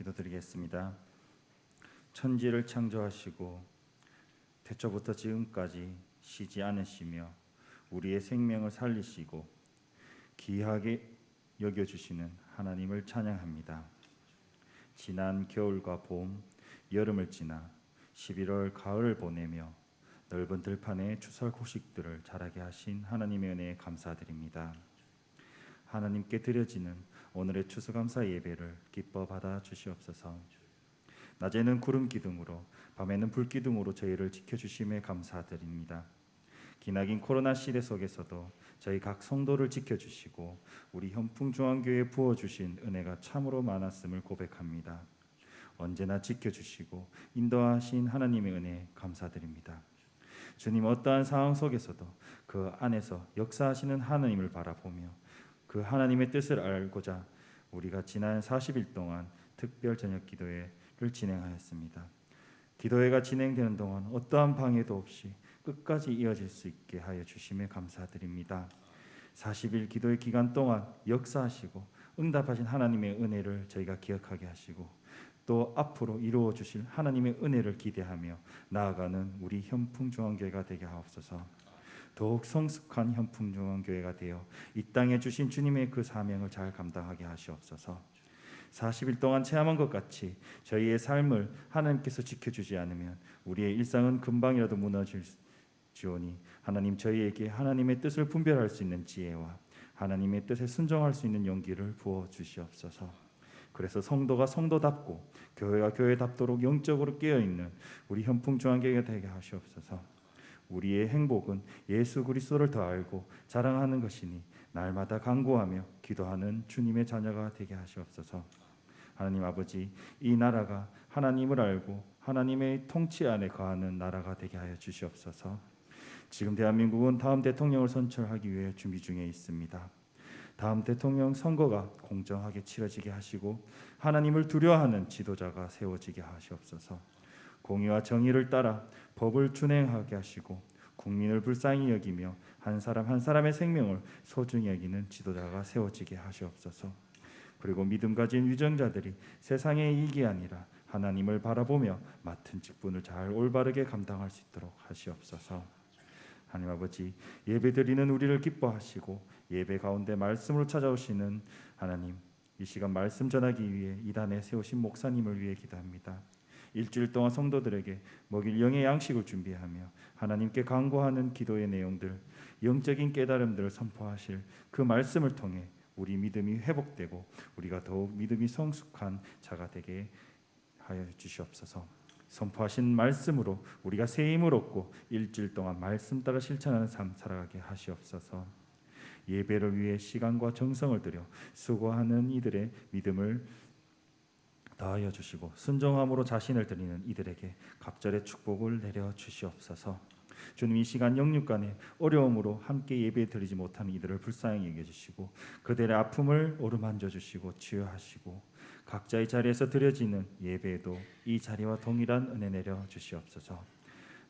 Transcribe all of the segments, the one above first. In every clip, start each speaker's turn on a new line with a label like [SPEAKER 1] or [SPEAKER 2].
[SPEAKER 1] 기도드리겠습니다. 천지를 창조하시고 태초부터 지금까지 쉬지 않으시며 우리의 생명을 살리시고 귀하게 여겨주시는 하나님을 찬양합니다. 지난 겨울과 봄, 여름을 지나 11월 가을을 보내며 넓은 들판에 추석 후식들을 자라게 하신 하나님의 은혜에 감사드립니다. 하나님께 드려지는 오늘의 추수감사 예배를 기뻐 받아 주시옵소서. 낮에는 구름 기둥으로 밤에는 불 기둥으로 저희를 지켜주심에 감사드립니다. 기나긴 코로나 시대 속에서도 저희 각 성도를 지켜주시고 우리 현풍중앙교회에 부어주신 은혜가 참으로 많았음을 고백합니다. 언제나 지켜주시고 인도하신 하나님의 은혜에 감사드립니다. 주님, 어떠한 상황 속에서도 그 안에서 역사하시는 하나님을 바라보며 그 하나님의 뜻을 알고자 우리가 지난 40일 동안 특별 저녁 기도회를 진행하였습니다. 기도회가 진행되는 동안 어떠한 방해도 없이 끝까지 이어질 수 있게 하여 주심에 감사드립니다. 40일 기도의 기간 동안 역사하시고 응답하신 하나님의 은혜를 저희가 기억하게 하시고 또 앞으로 이루어 주실 하나님의 은혜를 기대하며 나아가는 우리 현풍중앙교회가 되게 하옵소서. 더욱 성숙한 현풍중앙교회가 되어 이 땅에 주신 주님의 그 사명을 잘 감당하게 하시옵소서. 40일 동안 체험한 것 같이 저희의 삶을 하나님께서 지켜주지 않으면 우리의 일상은 금방이라도 무너질지오니 하나님, 저희에게 하나님의 뜻을 분별할 수 있는 지혜와 하나님의 뜻에 순종할 수 있는 용기를 부어 주시옵소서. 그래서 성도가 성도답고 교회가 교회답도록 영적으로 깨어있는 우리 현풍중앙교회가 되게 하시옵소서. 우리의 행복은 예수 그리스도를 더 알고 자랑하는 것이니 날마다 간구하며 기도하는 주님의 자녀가 되게 하시옵소서. 하나님 아버지, 이 나라가 하나님을 알고 하나님의 통치 안에 거하는 나라가 되게 하여 주시옵소서. 지금 대한민국은 다음 대통령을 선출하기 위해 준비 중에 있습니다. 다음 대통령 선거가 공정하게 치러지게 하시고 하나님을 두려워하는 지도자가 세워지게 하시옵소서. 공의와 정의를 따라 법을 준행하게 하시고 국민을 불쌍히 여기며 한 사람 한 사람의 생명을 소중히 여기는 지도자가 세워지게 하시옵소서. 그리고 믿음 가진 유정자들이 세상의 이익이 아니라 하나님을 바라보며 맡은 직분을 잘 올바르게 감당할 수 있도록 하시옵소서. 하나님 아버지, 예배드리는 우리를 기뻐하시고 예배 가운데 말씀으로 찾아오시는 하나님, 이 시간 말씀 전하기 위해 이단에 세우신 목사님을 위해 기도합니다. 일주일 동안 성도들에게 먹일 영의 양식을 준비하며 하나님께 간구하는 기도의 내용들, 영적인 깨달음들을 선포하실 그 말씀을 통해 우리 믿음이 회복되고 우리가 더욱 믿음이 성숙한 자가 되게 하여 주시옵소서. 선포하신 말씀으로 우리가 새 힘을 얻고 일주일 동안 말씀 따라 실천하는 삶 살아가게 하시옵소서. 예배를 위해 시간과 정성을 들여 수고하는 이들의 믿음을 더하여 주시고 순종함으로 자신을 드리는 이들에게 갑절의 축복을 내려 주시옵소서. 주님, 이 시간 영육간의 어려움으로 함께 예배 드리지 못하는 이들을 불쌍히 여겨주시고 그들의 아픔을 어루만져 주시고 치유하시고 각자의 자리에서 드려지는 예배에도 이 자리와 동일한 은혜 내려 주시옵소서.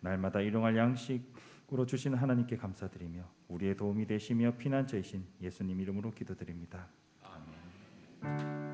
[SPEAKER 1] 날마다 일용할 양식으로 주신 하나님께 감사드리며 우리의 도움이 되시며 피난처이신 예수님 이름으로 기도드립니다. 아멘.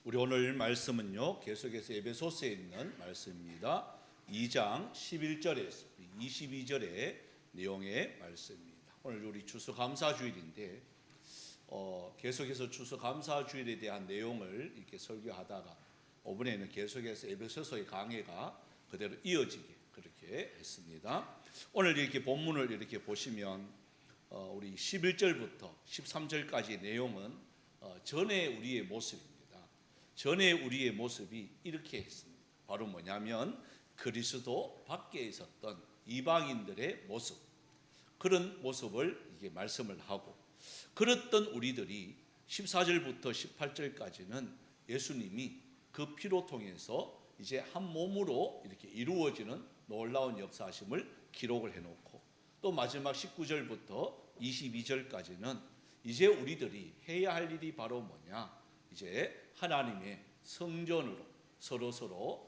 [SPEAKER 2] 우리 오늘 말씀은요, 계속해서 에베소서에 있는 말씀입니다. 2장 11절에서 22절의 내용의 말씀입니다. 오늘 우리 추수감사주일인데 계속해서 추수감사주일에 대한 내용을 이렇게 설교하다가 이번에는 계속해서 에베소서의 강해가 그대로 이어지게 그렇게 했습니다. 오늘 이렇게 본문을 이렇게 보시면 우리 11절부터 13절까지의 내용은 전에 우리의 모습입니다. 전에 우리의 모습이 이렇게 했습니다. 바로 뭐냐면 그리스도 밖에 있었던 이방인들의 모습, 그런 모습을 이게 말씀을 하고, 그랬던 우리들이 14절부터 18절까지는 예수님이 그 피로 통해서 이제 한 몸으로 이렇게 이루어지는 놀라운 역사하심을 기록을 해놓고, 또 마지막 19절부터 22절까지는 이제 우리들이 해야 할 일이 바로 뭐냐? 이제 하나님의 성전으로 서로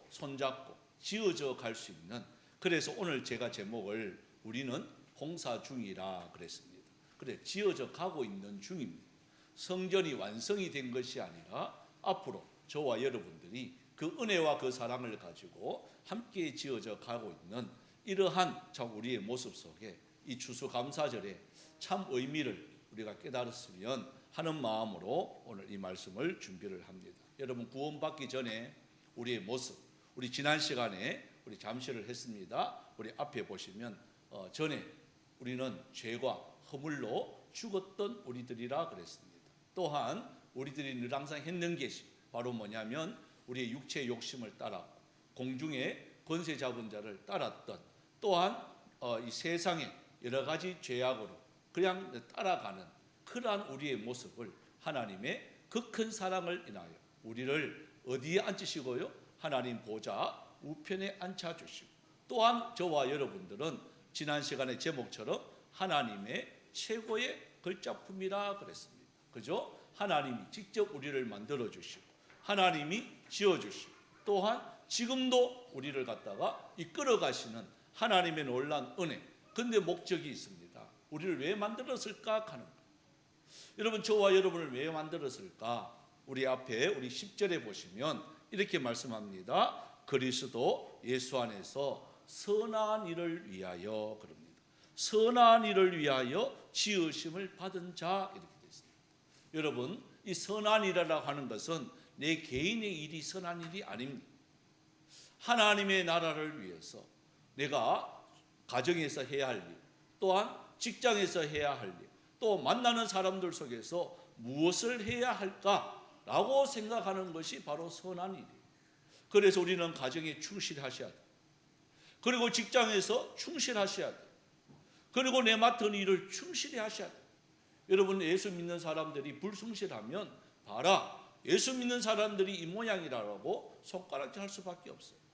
[SPEAKER 2] 손잡고 지어져 갈 수 있는, 그래서 오늘 제가 제목을 우리는 공사 중이라 그랬습니다. 그래, 지어져 가고 있는 중입니다. 성전이 완성이 된 것이 아니라 앞으로 저와 여러분들이 그 은혜와 그 사랑을 가지고 함께 지어져 가고 있는 이러한 참 우리의 모습 속에 이 추수감사절에 참 의미를 우리가 깨달았으면 하는 마음으로 오늘 이 말씀을 준비를 합니다. 여러분, 구원받기 전에 우리의 모습, 우리 지난 시간에 우리 잠시를 했습니다. 우리 앞에 보시면 전에 우리는 죄과 허물로 죽었던 우리들이라 그랬습니다. 또한 우리들이 늘 항상 했는 것이 바로 뭐냐면 우리의 육체의 욕심을 따라 공중의 권세 잡은 자를 따랐던, 또한 이 세상의 여러 가지 죄악으로 그냥 따라가는 그러한 우리의 모습을 하나님의 그 큰 사랑을 인하여 우리를 어디에 앉히시고요? 하나님 보좌 우편에 앉혀주시고, 또한 저와 여러분들은 지난 시간의 제목처럼 하나님의 최고의 걸작품이라 그랬습니다. 그죠? 하나님이 직접 우리를 만들어 주시고 하나님이 지어 주시고 또한 지금도 우리를 갖다가 이끌어 가시는 하나님의 놀라운 은혜. 근데 목적이 있습니다. 우리를 왜 만들었을까 하는 거. 여러분, 저와 여러분을 왜 만들었을까? 우리 앞에 우리 10절에 보시면 이렇게 말씀합니다. 그리스도 예수 안에서 선한 일을 위하여 그럽니다. 선한 일을 위하여 지으심을 받은 자, 이렇게 되어 있습니다. 여러분, 이 선한 일이라고 하는 것은 내 개인의 일이 선한 일이 아닙니다. 하나님의 나라를 위해서 내가 가정에서 해야 할 일, 또한 직장에서 해야 할 일, 또 만나는 사람들 속에서 무엇을 해야 할까라고 생각하는 것이 바로 선한 일이에요. 그래서 우리는 가정에 충실하셔야 돼요. 그리고 직장에서 충실하셔야 돼요. 그리고 내 맡은 일을 충실히 하셔야 돼요. 여러분, 예수 믿는 사람들이 불성실하면 봐라, 예수 믿는 사람들이 이 모양이라고 손가락질 할 수밖에 없어요.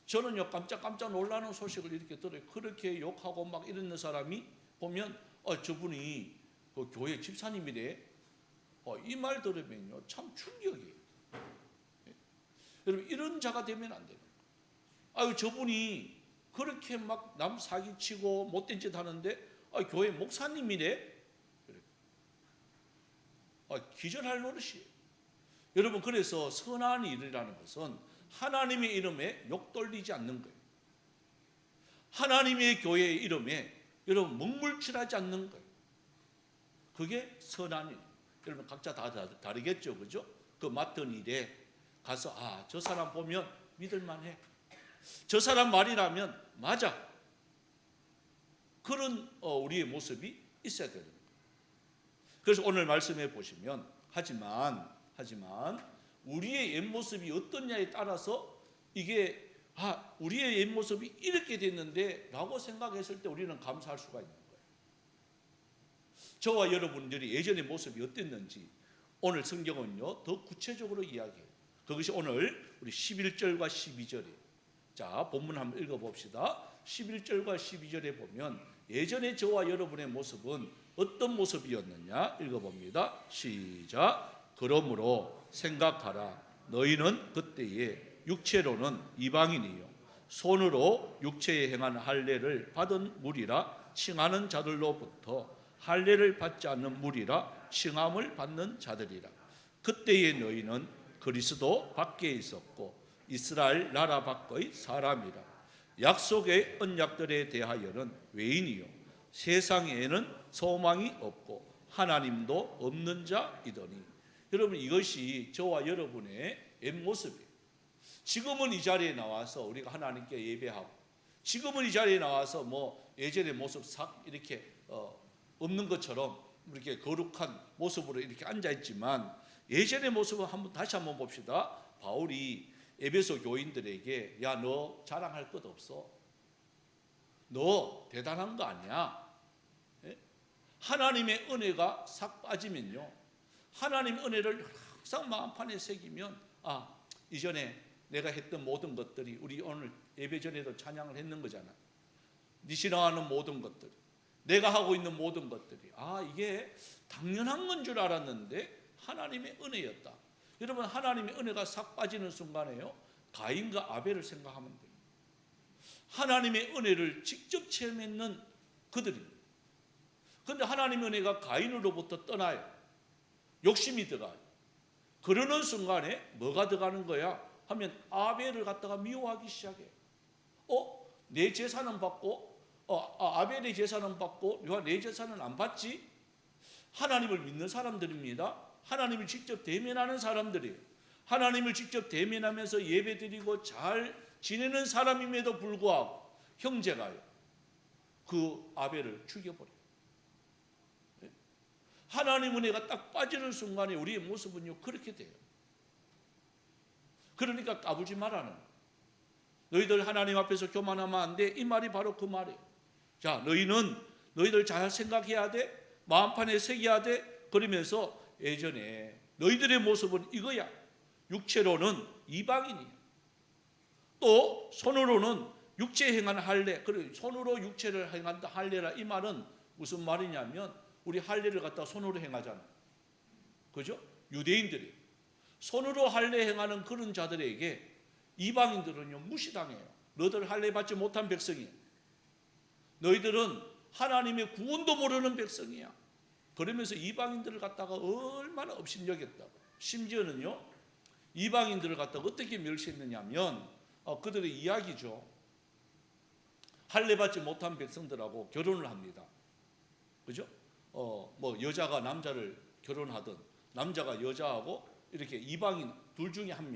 [SPEAKER 2] 저는요, 깜짝 놀라는 소식을 이렇게 들어요. 그렇게 욕하고 막 이러는 사람이 보면 저분이 그 교회 집사님이래. 이 말 들으면요 참 충격이에요. 여러분, 이런 자가 되면 안 돼요. 아유, 저분이 그렇게 막 남 사기치고 못된 짓 하는데 교회 목사님이래. 기절할 노릇이에요. 여러분, 그래서 선한 일이라는 것은 하나님의 이름에 욕 돌리지 않는 거예요. 하나님의 교회의 이름에 여러분 먹물칠하지 않는 거예요. 그게 선한 일. 여러분, 각자 다 다르겠죠, 그죠? 그 맡은 일에 가서 저 사람 보면 믿을만해. 저 사람 말이라면 맞아. 그런 우리의 모습이 있어야 되는 거예요. 그래서 오늘 말씀해 보시면 하지만 우리의 옛모습이 어떠냐에 따라서 이게 우리의 옛모습이 이렇게 됐는데 라고 생각했을 때 우리는 감사할 수가 있는 거예요. 저와 여러분들이 예전의 모습이 어땠는지 오늘 성경은요 더 구체적으로 이야기해요. 그것이 오늘 우리 11절과 12절이에요. 자, 본문 한번 읽어봅시다. 11절과 12절에 보면 예전에 저와 여러분의 모습은 어떤 모습이었느냐 읽어봅니다. 시작. 그러므로 생각하라. 너희는 그때에 육체로는 이방인이요 손으로 육체에 행한 할례를 받은 무리라 칭하는 자들로부터 할례를 받지 않는 무리라 칭함을 받는 자들이라. 그때에 너희는 그리스도 밖에 있었고 이스라엘 나라 밖의 사람이라. 약속의 언약들에 대하여는 외인이요 세상에는 소망이 없고 하나님도 없는 자이더니. 여러분, 이것이 저와 여러분의 옛모습이에요. 지금은 이 자리에 나와서 우리가 하나님께 예배하고, 지금은 이 자리에 나와서 뭐 예전의 모습 싹 이렇게 없는 것처럼 이렇게 거룩한 모습으로 이렇게 앉아 있지만, 예전의 모습을 다시 한번 봅시다. 바울이 에베소 교인들에게 야, 너 자랑할 것 없어. 너 대단한 거 아니야. 하나님의 은혜가 싹 빠지면요, 하나님의 은혜를 항상 마음판에 새기면 이전에 내가 했던 모든 것들이, 우리 오늘 예배 전에도 찬양을 했는 거잖아. 네 신앙하는 모든 것들, 내가 하고 있는 모든 것들이 이게 당연한 건 줄 알았는데 하나님의 은혜였다. 여러분, 하나님의 은혜가 싹 빠지는 순간에요, 가인과 아벨을 생각하면 돼요. 하나님의 은혜를 직접 체험했는 그들입니다. 그런데 하나님의 은혜가 가인으로부터 떠나요. 욕심이 들어가요. 그러는 순간에 뭐가 들어가는 거야 하면 아벨을 갖다가 미워하기 시작해요. 내 재산은 받고 아벨의 재산은 받고 내 재산은 안 받지? 하나님을 믿는 사람들입니다. 하나님을 직접 대면하는 사람들이에요. 하나님을 직접 대면하면서 예배드리고 잘 지내는 사람임에도 불구하고 형제가요, 그 아벨을 죽여버려요. 하나님 은혜가 딱 빠지는 순간에 우리의 모습은요 그렇게 돼요. 그러니까 까불지 말라는, 너희들 하나님 앞에서 교만하면 안 돼, 이 말이 바로 그 말이에요. 자, 너희들 잘 생각해야 돼, 마음판에 새겨야 돼. 그러면서 예전에 너희들의 모습은 이거야. 육체로는 이방인이야. 또 손으로는 육체 행한 할례, 그리고 손으로 육체를 행한다 할례라, 이 말은 무슨 말이냐면 우리 할례를 갖다 손으로 행하잖아요. 그죠? 유대인들이 손으로 할례 행하는 그런 자들에게 이방인들은요 무시당해요. 너희들 할례 받지 못한 백성이야. 너희들은 하나님의 구원도 모르는 백성이야. 그러면서 이방인들을 갖다가 얼마나 업신여겼다고. 심지어는요 이방인들을 갖다가 어떻게 멸시했느냐면 그들의 이야기죠. 할례 받지 못한 백성들하고 결혼을 합니다. 그죠? 뭐 여자가 남자를 결혼하든 남자가 여자하고 이렇게 이방인 둘 중에 한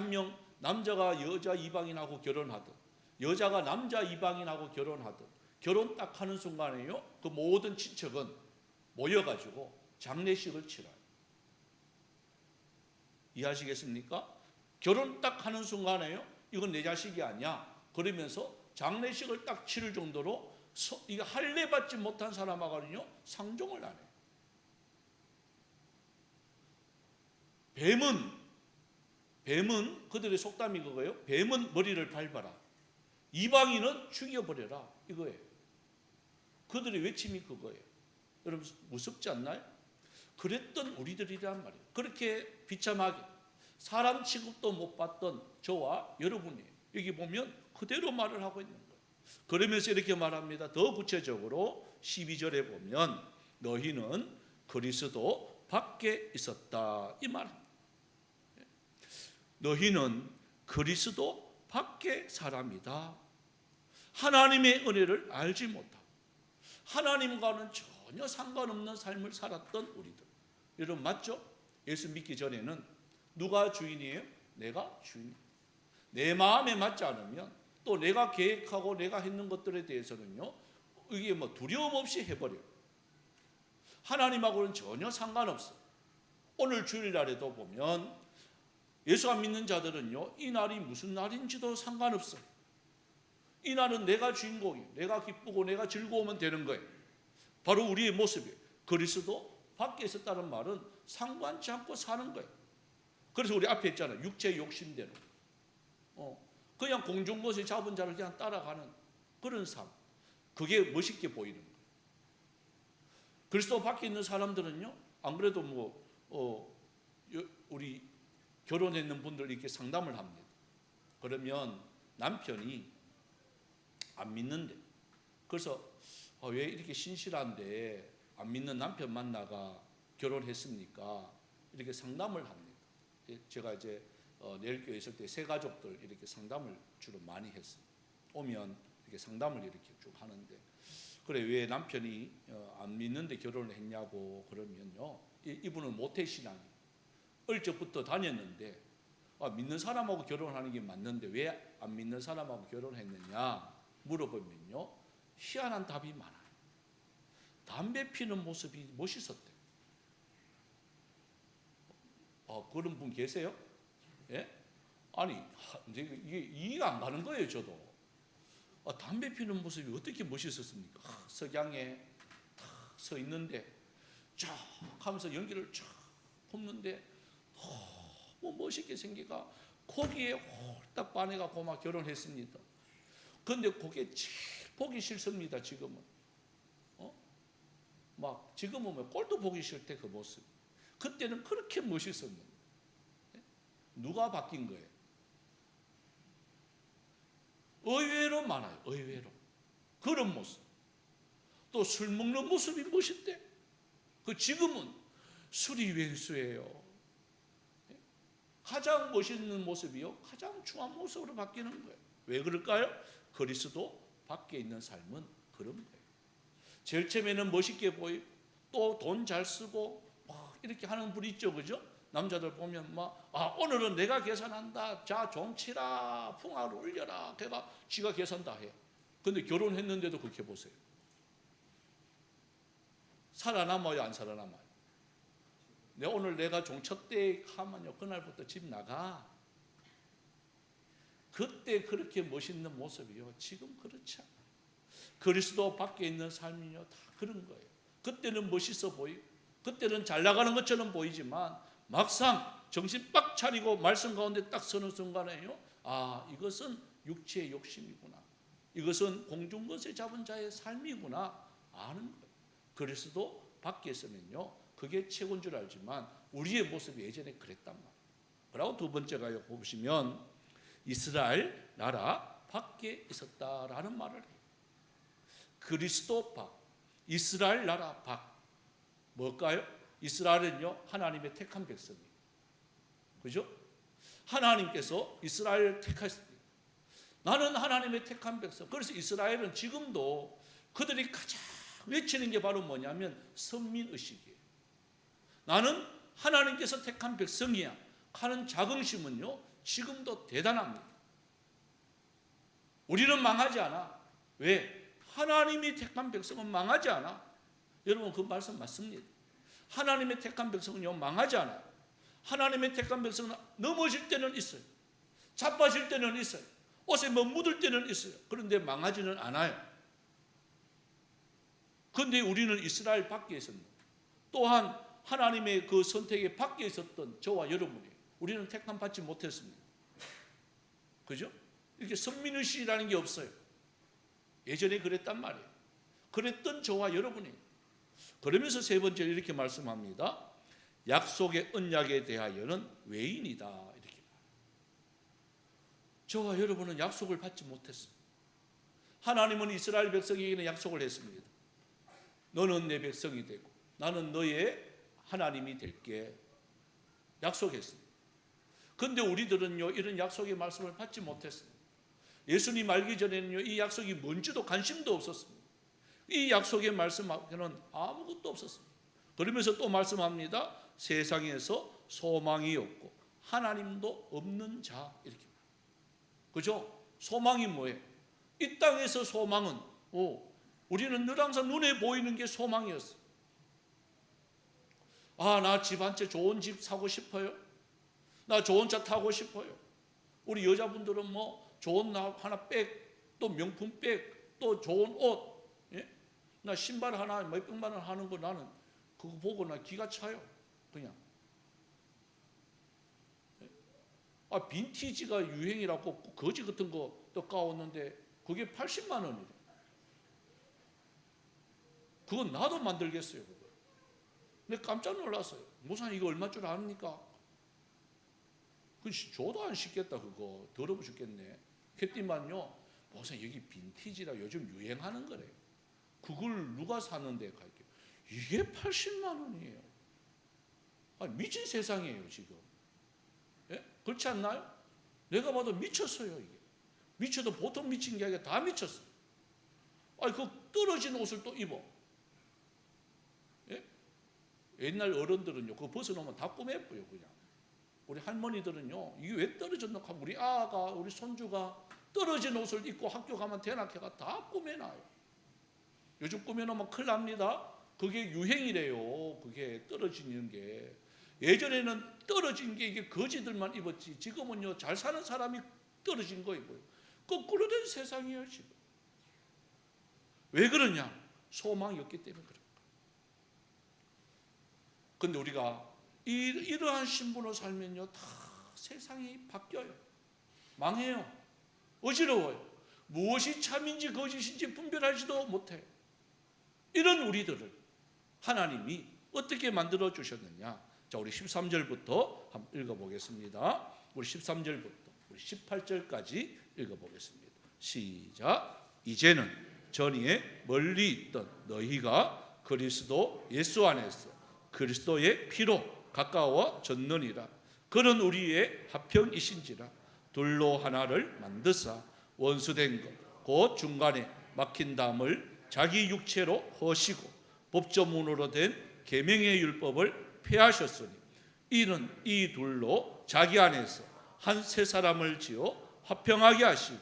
[SPEAKER 2] 명 남자가 여자 이방인하고 결혼하든 여자가 남자 이방인하고 결혼하든 결혼 딱 하는 순간에요 그 모든 친척은 모여가지고 장례식을 치러요. 이해하시겠습니까? 결혼 딱 하는 순간에요 이건 내 자식이 아니야 그러면서 장례식을 딱 치를 정도로 이게 할례 받지 못한 사람하고는요 상종을 안 해요. 뱀은 그들의 속담이 그거예요. 뱀은 머리를 밟아라, 이방인은 죽여버려라, 이거예요. 그들의 외침이 그거예요. 여러분 무섭지 않나요? 그랬던 우리들이란 말이에요. 그렇게 비참하게 사람 취급도 못 받던 저와 여러분이 여기 보면 그대로 말을 하고 있는 거예요. 그러면서 이렇게 말합니다. 더 구체적으로 12절에 보면 너희는 그리스도 밖에 있었다, 이 말입니다. 너희는 그리스도 밖의 사람이다. 하나님의 은혜를 알지 못하고 하나님과는 전혀 상관없는 삶을 살았던 우리들. 여러분 맞죠? 예수 믿기 전에는 누가 주인이에요? 내가 주인이에요. 내 마음에 맞지 않으면 또 내가 계획하고 내가 했는 것들에 대해서는요 이게 뭐 두려움 없이 해버려요. 하나님하고는 전혀 상관없어. 오늘 주일날에도 보면 예수 안 믿는 자들은요 이 날이 무슨 날인지도 상관없어요. 이 날은 내가 주인공이에요. 내가 기쁘고 내가 즐거우면 되는 거예요. 바로 우리의 모습이에요. 그리스도 밖에 있었다는 말은 상관치 않고 사는 거예요. 그래서 우리 앞에 있잖아요. 육체의 욕심대로 그냥 공중것에 잡은 자를 그냥 따라가는 그런 삶. 그게 멋있게 보이는 거예요. 그리스도 밖에 있는 사람들은요 안 그래도 우리 결혼했는 분들 이렇게 상담을 합니다. 그러면 남편이 안 믿는데 그래서 왜 이렇게 신실한데 안 믿는 남편 만나가 결혼했습니까? 이렇게 상담을 합니다. 제가 이제 내일 교회 있을 때 새 가족들 이렇게 상담을 주로 많이 했어요. 오면 이렇게 상담을 이렇게 쭉 하는데 그래 왜 남편이 안 믿는데 결혼을 했냐고 그러면요 이분은 모태신앙이에요. 어릴 적부터 다녔는데 믿는 사람하고 결혼하는 게 맞는데 왜 안 믿는 사람하고 결혼했느냐 물어보면요 희한한 답이 많아요. 담배 피는 모습이 멋있었대요. 그런 분 계세요? 예? 아니 이게 이해가 안 가는 거예요. 저도 담배 피는 모습이 어떻게 멋있었습니까? 석양에 탁 서 있는데 쫙 하면서 연기를 쫙 뿜는데 너무 멋있게 생기가 거기에 홀딱 반해갖고 막 결혼했습니다. 그런데 그게 제일 보기 싫습니다. 지금은 막 지금은 뭐 꼴도 보기 싫대 그 모습. 그때는 그렇게 멋있었는데 누가 바뀐 거예요? 의외로 많아요. 의외로 그런 모습. 또 술 먹는 모습이 멋있대. 그 지금은 술이 왼수예요. 가장 멋있는 모습이요, 가장 추한 모습으로 바뀌는 거예요. 왜 그럴까요? 그리스도 밖에 있는 삶은 그런 거예요. 제일 처음에는 멋있게 보이고 또 돈 잘 쓰고 막 이렇게 하는 분 있죠, 그죠? 남자들 보면 막 오늘은 내가 계산한다. 자, 종치라, 풍화를 울려라. 걔가 지가 계산 다 해요. 근데 결혼했는데도 그렇게 보세요. 살아남아요, 안 살아남아요? 오늘 내가 종쳤대 하면요, 그날부터 집 나가. 그때 그렇게 멋있는 모습이요, 지금 그렇지 않아요. 그리스도 밖에 있는 삶이요, 다 그런 거예요. 그때는 멋있어 보이고 그때는 잘 나가는 것처럼 보이지만 막상 정신 빡 차리고 말씀 가운데 딱 서는 순간에요, 이것은 육체의 욕심이구나, 이것은 공중것에 잡은 자의 삶이구나 아는 거예요. 그리스도 밖에 있으면요, 그게 최고인 줄 알지만 우리의 모습이 예전에 그랬단 말이에요. 그리고 두 번째가 보시면 이스라엘 나라 밖에 있었다라는 말을 해요. 그리스도 밖, 이스라엘 나라 밖. 뭘까요? 이스라엘은요, 하나님의 택한 백성이에요. 그죠? 하나님께서 이스라엘을 택하셨습니다. 나는 하나님의 택한 백성. 그래서 이스라엘은 지금도 그들이 가장 외치는 게 바로 뭐냐면 선민의식이에요. 나는 하나님께서 택한 백성이야 하는 자긍심은요, 지금도 대단합니다. 우리는 망하지 않아. 왜? 하나님이 택한 백성은 망하지 않아. 여러분, 그 말씀 맞습니다. 하나님의 택한 백성은요, 망하지 않아요. 하나님의 택한 백성은 넘어질 때는 있어요. 자빠질 때는 있어요. 옷에 뭐 묻을 때는 있어요. 그런데 망하지는 않아요. 그런데 우리는 이스라엘 밖에 있었는데, 또한 하나님의 그 선택에 밖에 있었던 저와 여러분이, 우리는 택함 받지 못했습니다. 그죠? 이렇게 선민의식이라는 게 없어요. 예전에 그랬단 말이에요. 그랬던 저와 여러분이. 그러면서 세 번째로 이렇게 말씀합니다. 약속의 언약에 대하여는 외인이다. 이렇게 말해요. 저와 여러분은 약속을 받지 못했습니다. 하나님은 이스라엘 백성에게는 약속을 했습니다. 너는 내 백성이 되고 나는 너의 하나님이 될게 약속했습니다. 그런데 우리들은요, 이런 약속의 말씀을 받지 못했습니다. 예수님 알기 전에는요, 이 약속이 뭔지도 관심도 없었습니다. 이 약속의 말씀 앞에는 아무것도 없었습니다. 그러면서 또 말씀합니다. 세상에서 소망이 없고 하나님도 없는 자, 이렇게 말합니다. 그죠? 소망이 뭐예요? 이 땅에서 소망은 우리는 늘 항상 눈에 보이는 게 소망이었어요. 나 집 한 채 좋은 집 사고 싶어요. 나 좋은 차 타고 싶어요. 우리 여자분들은 뭐 좋은 하나 백, 또 명품 백, 또 좋은 옷. 예? 나 신발 하나 몇백만 원 하는 거 나는 그거 보고 나 기가 차요. 그냥. 예? 빈티지가 유행이라고 거지 같은 거 또 까왔는데 그게 80만 원이래. 그건 나도 만들겠어요. 그거. 근데 깜짝 놀랐어요. 목사님 이거 얼마 줄 아십니까? 그 줘도 안 씻겠다. 그거 더러워 죽겠네. 그랬더니만요, 목사님 여기 빈티지라 요즘 유행하는 거래요. 그걸 누가 사는데 갈게요. 이게 80만 원이에요. 미친 세상이에요 지금. 예? 그렇지 않나요? 내가 봐도 미쳤어요. 이게 미쳐도 보통 미친 게 아니라 다 미쳤어요. 그 떨어진 옷을 또 입어. 예? 옛날 어른들은요, 그거 벗어놓으면 다 꼬매뻐요 그냥. 우리 할머니들은요, 이게 왜 떨어졌나 하면 우리 아가, 우리 손주가 떨어진 옷을 입고 학교 가면 대낮에가 다 꾸며놔요. 요즘 꾸며놓으면 큰일 납니다. 그게 유행이래요. 그게 떨어지는 게. 예전에는 떨어진 게 이게 거지들만 입었지, 지금은요 잘 사는 사람이 떨어진 거 입어요. 거꾸로 된 세상이에요 지금. 왜 그러냐? 소망이 없기 때문에 그런 거예요. 근데 우리가 이러한 신분으로 살면요, 다 세상이 바뀌어요. 망해요. 어지러워요. 무엇이 참인지 거짓인지 분별하지도 못해요. 이런 우리들을 하나님이 어떻게 만들어 주셨느냐? 자, 우리 13절부터 한번 읽어보겠습니다. 우리 13절부터 우리 18절까지 읽어보겠습니다. 시작. 이제는 전에 멀리 있던 너희가 그리스도 예수 안에서 그리스도의 피로 가까워졌느니라. 그는 우리의 화평이신지라. 둘로 하나를 만드사 원수된 것 곧 중간에 막힌 담을 자기 육체로 허시고 법조문으로 된 계명의 율법을 폐하셨으니 이는 이 둘로 자기 안에서 한 세 사람을 지어 화평하게 하시고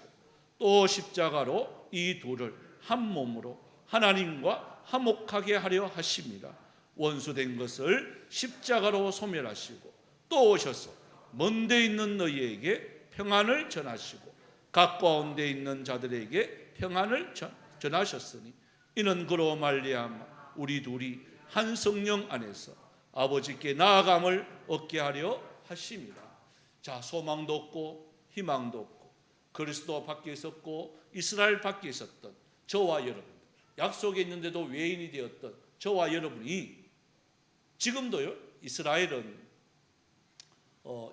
[SPEAKER 2] 또 십자가로 이 둘을 한 몸으로 하나님과 화목하게 하려 하심이라. 원수된 것을 십자가로 소멸하시고 또 오셔서 먼 데 있는 너희에게 평안을 전하시고 가까운 데 있는 자들에게 평안을 전하셨으니 이는 그로 말미암아 우리 둘이 한 성령 안에서 아버지께 나아감을 얻게 하려 하심이라. 자, 소망도 없고 희망도 없고 그리스도 밖에 있었고 이스라엘 밖에 있었던 저와 여러분, 약속에 있는데도 외인이 되었던 저와 여러분이 지금도요, 이스라엘은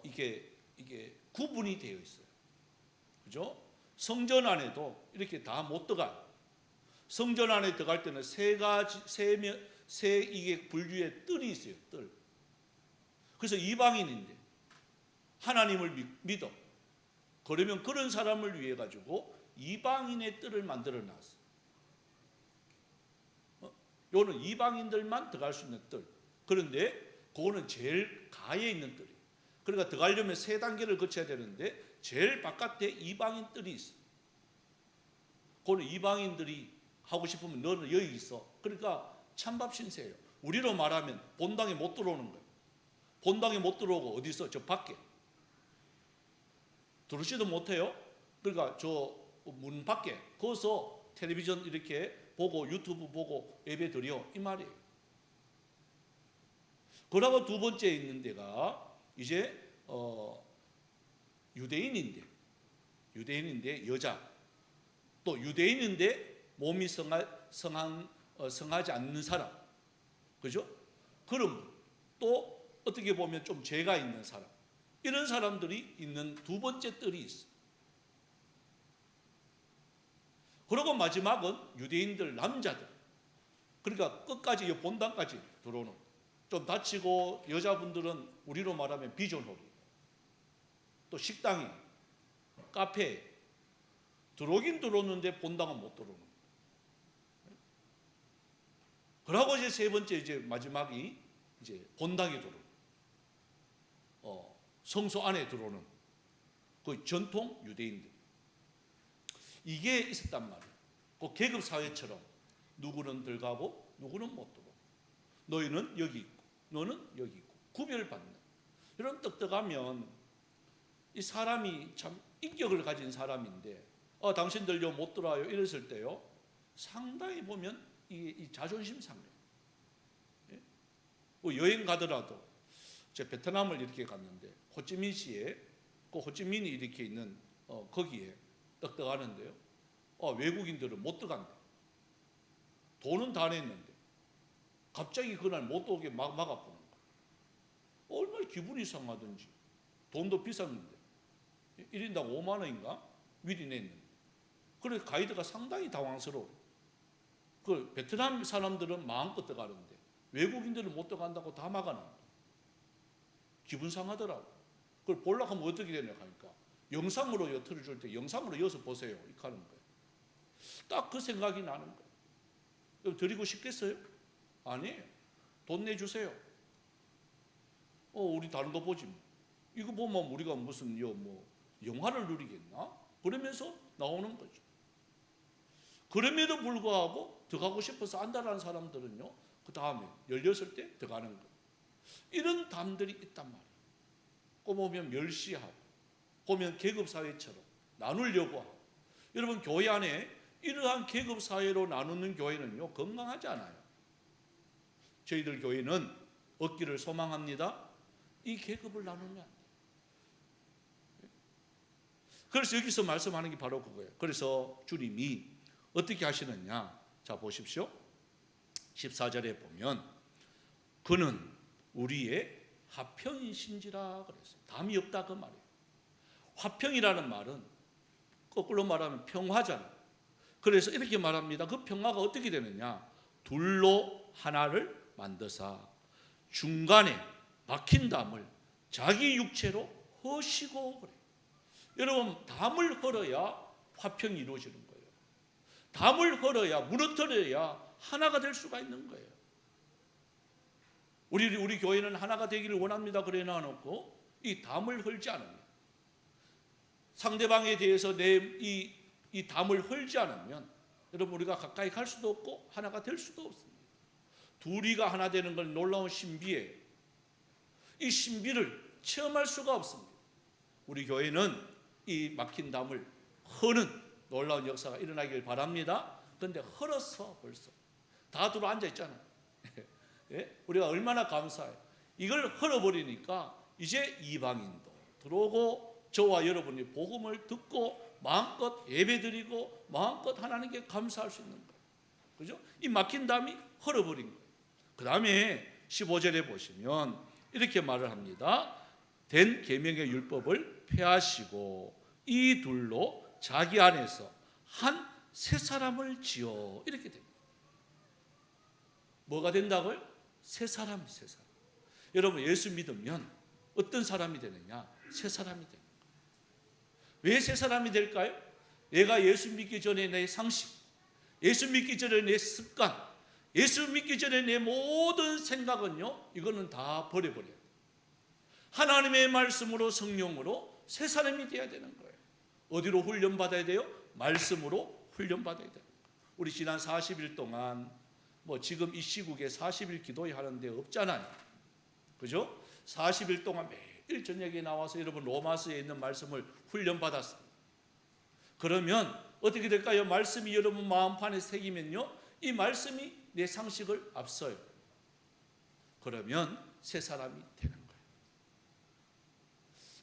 [SPEAKER 2] 이게 구분이 되어 있어요. 그죠? 성전 안에도 이렇게 다 못 들어가요. 성전 안에 들어갈 때는 세 이게 분류의 뜰이 있어요. 뜰. 그래서 이방인인데 하나님을 믿어. 그러면 그런 사람을 위해 가지고 이방인의 뜰을 만들어 놨어요. 요는 이방인들만 들어갈 수 있는 뜰. 그런데 그거는 제일 가에 있는 뜰이에요. 그러니까 들어가려면 세 단계를 거쳐야 되는데 제일 바깥에 이방인 뜰이 있어요. 그거는 이방인들이 하고 싶으면 너는 여기 있어. 그러니까 찬밥 신세예요. 우리로 말하면 본당에 못 들어오는 거예요. 본당에 못 들어오고 어디서? 저 밖에. 들어오지도 못해요. 그러니까 저 문 밖에 거기서 텔레비전 이렇게 보고 유튜브 보고 예배 드려 이 말이에요. 그러고 두 번째 있는 데가 이제 유대인인데 여자 또 유대인인데 몸이 성하지 않는 사람, 그죠? 그럼 또 어떻게 보면 좀 죄가 있는 사람, 이런 사람들이 있는 두 번째 뜰이 있어. 그리고 마지막은 유대인들 남자들, 그러니까 끝까지 본당까지 들어오는, 좀 다치고 여자분들은 우리로 말하면 비전홀이, 또 식당이, 카페 들어오긴 들어오는데 본당은 못 들어오는 거예요. 그러고 이제 세 번째 이제 마지막이 이제 본당에 들어오는, 성소 안에 들어오는 그 전통 유대인들, 이게 있었단 말이에요. 그 계급 사회처럼 누구는 들어가고 누구는 못 들어오고, 너희는 여기 있고 너는 여기 있고 구별받는 이런 떡떡하면 이 사람이 참 인격을 가진 사람인데 당신들 요 못 들어와요 이랬을 때요 상당히 보면 이 자존심 상해요. 예? 뭐 여행 가더라도 제가 베트남을 이렇게 갔는데 호찌민시에 그 호찌민이 이렇게 있는 거기에 떡떡하는데요 외국인들은 못 들어간다. 돈은 다 냈는데 갑자기 그날 못 오게 막아보는 거예요. 얼마나 기분이 상하든지. 돈도 비쌌는데 1인당 5만 원인가 미리 냈는데. 그래서 가이드가 상당히 당황스러워. 그 베트남 사람들은 마음껏 들어가는데 외국인들은 못 들어간다고 다 막아놔. 기분 상하더라고. 그걸 보려고 하면 어떻게 되냐 하니까 영상으로 틀어줄 때 영상으로 이어서 보세요 이렇게 하는 거예요. 딱 그 생각이 나는 거예요. 그럼 드리고 싶겠어요? 아니에요. 돈 내주세요. 우리 다른 거 보지 뭐. 이거 보면 우리가 무슨 영화를 누리겠나? 그러면서 나오는 거죠. 그럼에도 불구하고 들어가고 싶어서 안다라는 사람들은요 그 다음에 열렸을 때 들어가는 거예요. 이런 담들이 있단 말이에요. 꼭 보면 멸시하고 보면 계급사회처럼 나누려고 하고. 여러분 교회 안에 이러한 계급사회로 나누는 교회는요 건강하지 않아요. 저희들 교회는 얻기를 소망합니다. 이 계급을 나누면 안 돼요. 그래서 여기서 말씀하는 게 바로 그거예요. 그래서 주님이 어떻게 하시느냐. 자 보십시오. 14절에 보면 그는 우리의 화평이신지라 그랬어요. 담이 없다 그 말이에요. 화평이라는 말은 거꾸로 말하면 평화잖아요. 그래서 이렇게 말합니다. 그 평화가 어떻게 되느냐? 둘로 하나를 만드사 중간에 막힌 담을 자기 육체로 허시고 그래요. 여러분, 담을 헐어야 화평이 이루어지는 거예요. 담을 헐어야, 무너뜨려야 하나가 될 수가 있는 거예요. 우리 교회는 하나가 되기를 원합니다. 그래 놔놓고 이 담을 헐지 않으면, 상대방에 대해서 이 담을 헐지 않으면 여러분 우리가 가까이 갈 수도 없고 하나가 될 수도 없습니다. 둘이가 하나 되는 건 놀라운 신비예요. 이 신비를 체험할 수가 없습니다. 우리 교회는 이 막힌 담을 허는 놀라운 역사가 일어나길 바랍니다. 그런데 헐었어. 벌써 다 들어 앉아 있잖아요. 예? 우리가 얼마나 감사해요. 이걸 헐어버리니까 이제 이방인도 들어오고 저와 여러분이 복음을 듣고 마음껏 예배드리고 마음껏 하나님께 감사할 수 있는 거예요. 그죠? 이 막힌 담이 헐어버린 거예요. 그 다음에 15절에 보시면 이렇게 말을 합니다. 된 계명의 율법을 폐하시고 이 둘로 자기 안에서 한 새 사람을 지어, 이렇게 됩니다. 뭐가 된다고요? 새 사람, 새 사람. 여러분, 예수 믿으면 어떤 사람이 되느냐? 새 사람이 됩니다. 왜 새 사람이 될까요? 내가 예수 믿기 전에 내 상식, 예수 믿기 전에 내 습관, 예수 믿기 전에 내 모든 생각은요, 이거는 다 버려버려야 돼요. 하나님의 말씀으로, 성령으로 새 사람이 되어야 되는 거예요. 어디로 훈련받아야 돼요? 말씀으로 훈련받아야 돼요. 우리 지난 40일 동안 지금 이 시국에 40일 기도회 하는데 없잖아요. 그죠? 40일 동안 매일 저녁에 나와서 여러분 로마서에 있는 말씀을 훈련받았습니다. 그러면 어떻게 될까요? 말씀이 여러분 마음판에 새기면요, 이 말씀이 내 상식을 앞서요. 그러면 새 사람이 되는 거예요.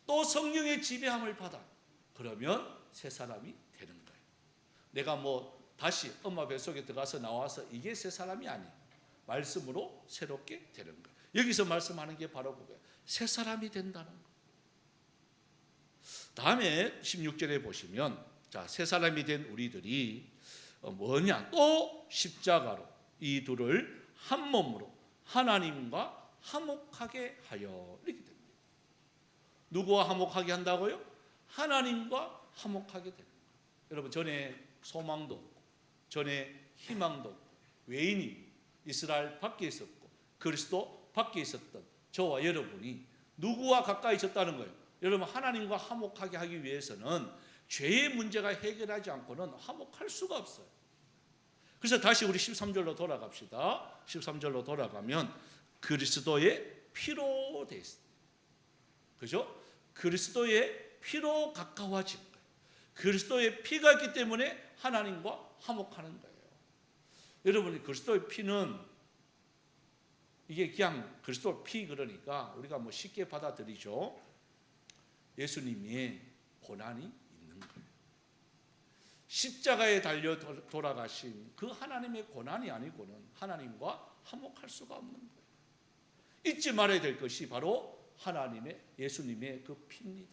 [SPEAKER 2] 또 성령의 지배함을 받아. 그러면 새 사람이 되는 거예요. 내가 다시 엄마 뱃속에 들어가서 나와서 이게 새 사람이 아니에요. 말씀으로 새롭게 되는 거예요. 여기서 말씀하는 게 바로 그거예요. 새 사람이 된다는 거예요. 다음에 16절에 보시면, 자, 새 사람이 된 우리들이 뭐냐? 또 십자가로 이 둘을 한 몸으로 하나님과 화목하게 하여, 이렇게 됩니다. 누구와 화목하게 한다고요? 하나님과 화목하게 됩니다. 여러분, 전에 소망도 없고 전에 희망도 없고 외인이 이스라엘 밖에 있었고 그리스도 밖에 있었던 저와 여러분이 누구와 가까이 있었다는 거예요? 여러분, 하나님과 화목하게 하기 위해서는 죄의 문제가 해결하지 않고는 화목할 수가 없어요. 그래서 다시 우리 13절로 돌아갑시다. 13절로 돌아가면 그리스도의 피로 돼 있습니다. 그죠? 그리스도의 피로 가까워진 거예요. 그리스도의 피가 있기 때문에 하나님과 화목하는 거예요. 여러분이 그리스도의 피는 이게 그냥 그리스도 피, 그러니까 우리가 쉽게 받아들이죠. 예수님의 고난이 있는 거예요. 십자가에 달려 돌아가신 그 하나님의 고난이 아니고는 하나님과 화목할 수가 없는 거예요. 잊지 말아야 될 것이 바로 하나님의, 예수님의 그 피입니다.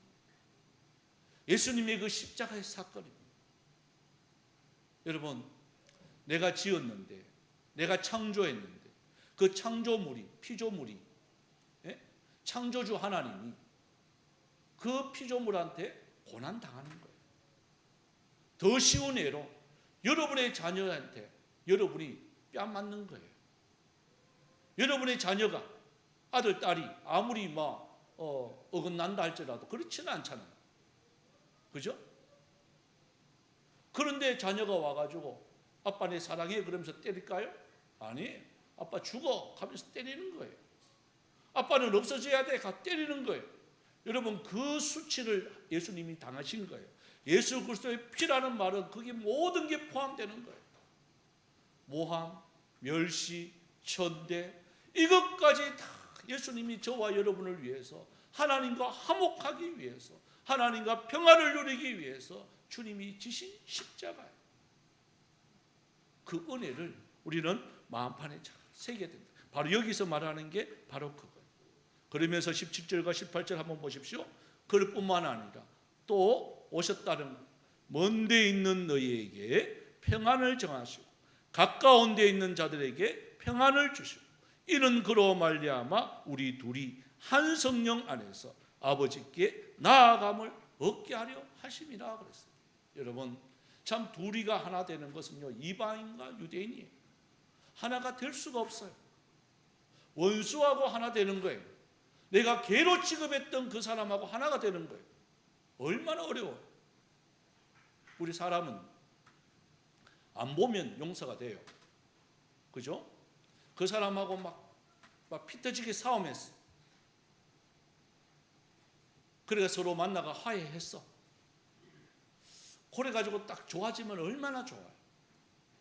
[SPEAKER 2] 예수님의 그 십자가의 사건입니다. 여러분, 내가 지었는데, 내가 창조했는데 그 창조물이, 피조물이, 창조주 하나님이 그 피조물한테 고난당하는 거예요. 더 쉬운 예로 여러분의 자녀한테 여러분이 뺨 맞는 거예요. 여러분의 자녀가, 아들, 딸이 아무리 어긋난다 할지라도 그렇지는 않잖아요. 그죠? 그런데 자녀가 와가지고 아빠 내 사랑해 그러면서 때릴까요? 아니, 아빠 죽어 하면서 때리는 거예요. 아빠는 없어져야 돼 가 때리는 거예요. 여러분, 그 수치를 예수님이 당하신 거예요. 예수 그리스도의 피라는 말은 거기 모든 게 포함되는 거예요. 모함, 멸시, 천대, 이것까지 다 예수님이 저와 여러분을 위해서, 하나님과 화목하기 위해서, 하나님과 평화를 누리기 위해서 주님이 지신 십자가예요. 그 은혜를 우리는 마음판에 잘 새겨야 됩니다. 바로 여기서 말하는 게 바로 그거예요. 그러면서 17절과 18절 한번 보십시오. 그럴 뿐만 아니라 또 오셨다는 먼 데 있는 너희에게 평안을 정하시고 가까운 데 있는 자들에게 평안을 주시고 이는 그로 말미암아 우리 둘이 한 성령 안에서 아버지께 나아감을 얻게 하려 하심이라 그랬어요. 여러분 참 둘이가 하나 되는 것은요 이방인과 유대인이에요. 하나가 될 수가 없어요. 원수하고 하나 되는 거예요. 내가 개로 취급했던 그 사람하고 하나가 되는 거예요. 얼마나 어려워요. 우리 사람은 안 보면 용서가 돼요. 그죠? 그 사람하고 막 피터지게 싸움했어. 그래가 서로 만나가 화해했어. 그래가지고 딱 좋아지면 얼마나 좋아요.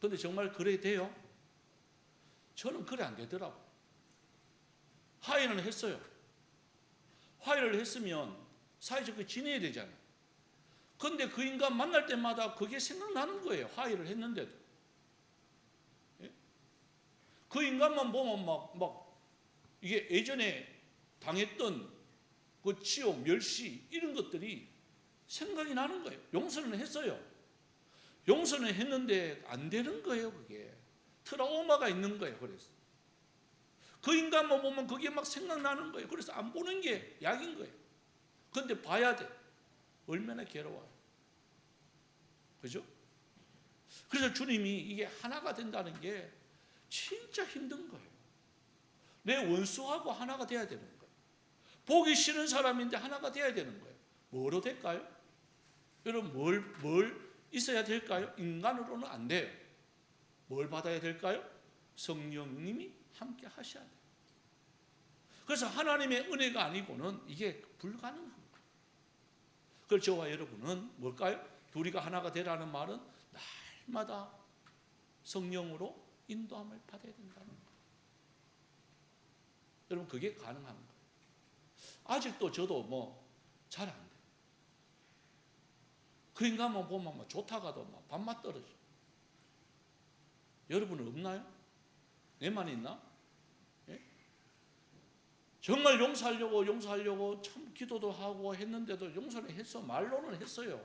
[SPEAKER 2] 근데 정말 그래 돼요? 저는 그래 안 되더라고. 화해는 했어요. 화해를 했으면 사이좋게 지내야 되잖아요. 근데 그 인간 만날 때마다 그게 생각나는 거예요. 화해를 했는데도. 예? 그 인간만 보면 막 이게 예전에 당했던 그 치욕, 멸시 이런 것들이 생각이 나는 거예요. 용서는 했어요. 용서는 했는데 안 되는 거예요. 그게 트라우마가 있는 거예요. 그래서 그 인간만 보면 그게 막 생각나는 거예요. 그래서 안 보는 게 약인 거예요. 근데 봐야 돼. 얼마나 괴로워요. 그죠? 그래서 주님이 이게 하나가 된다는 게 진짜 힘든 거예요. 내 원수하고 하나가 돼야 되는 거예요. 보기 싫은 사람인데 하나가 돼야 되는 거예요. 뭐로 될까요? 여러분 뭘 있어야 될까요? 인간으로는 안 돼요. 뭘 받아야 될까요? 성령님이 함께 하셔야 돼요. 그래서 하나님의 은혜가 아니고는 이게 불가능한 거예요. 그래서 저와 여러분은 뭘까요? 둘이가 하나가 되라는 말은 날마다 성령으로 인도함을 받아야 된다는 거예요. 여러분 그게 가능한 거예요. 아직도 저도 잘 안 돼요. 그 인간만 보면 좋다가도 밥맛 떨어져. 여러분은 없나요? 내만 있나? 예? 정말 용서하려고 참 기도도 하고 했는데도 용서는 했어. 말로는 했어요.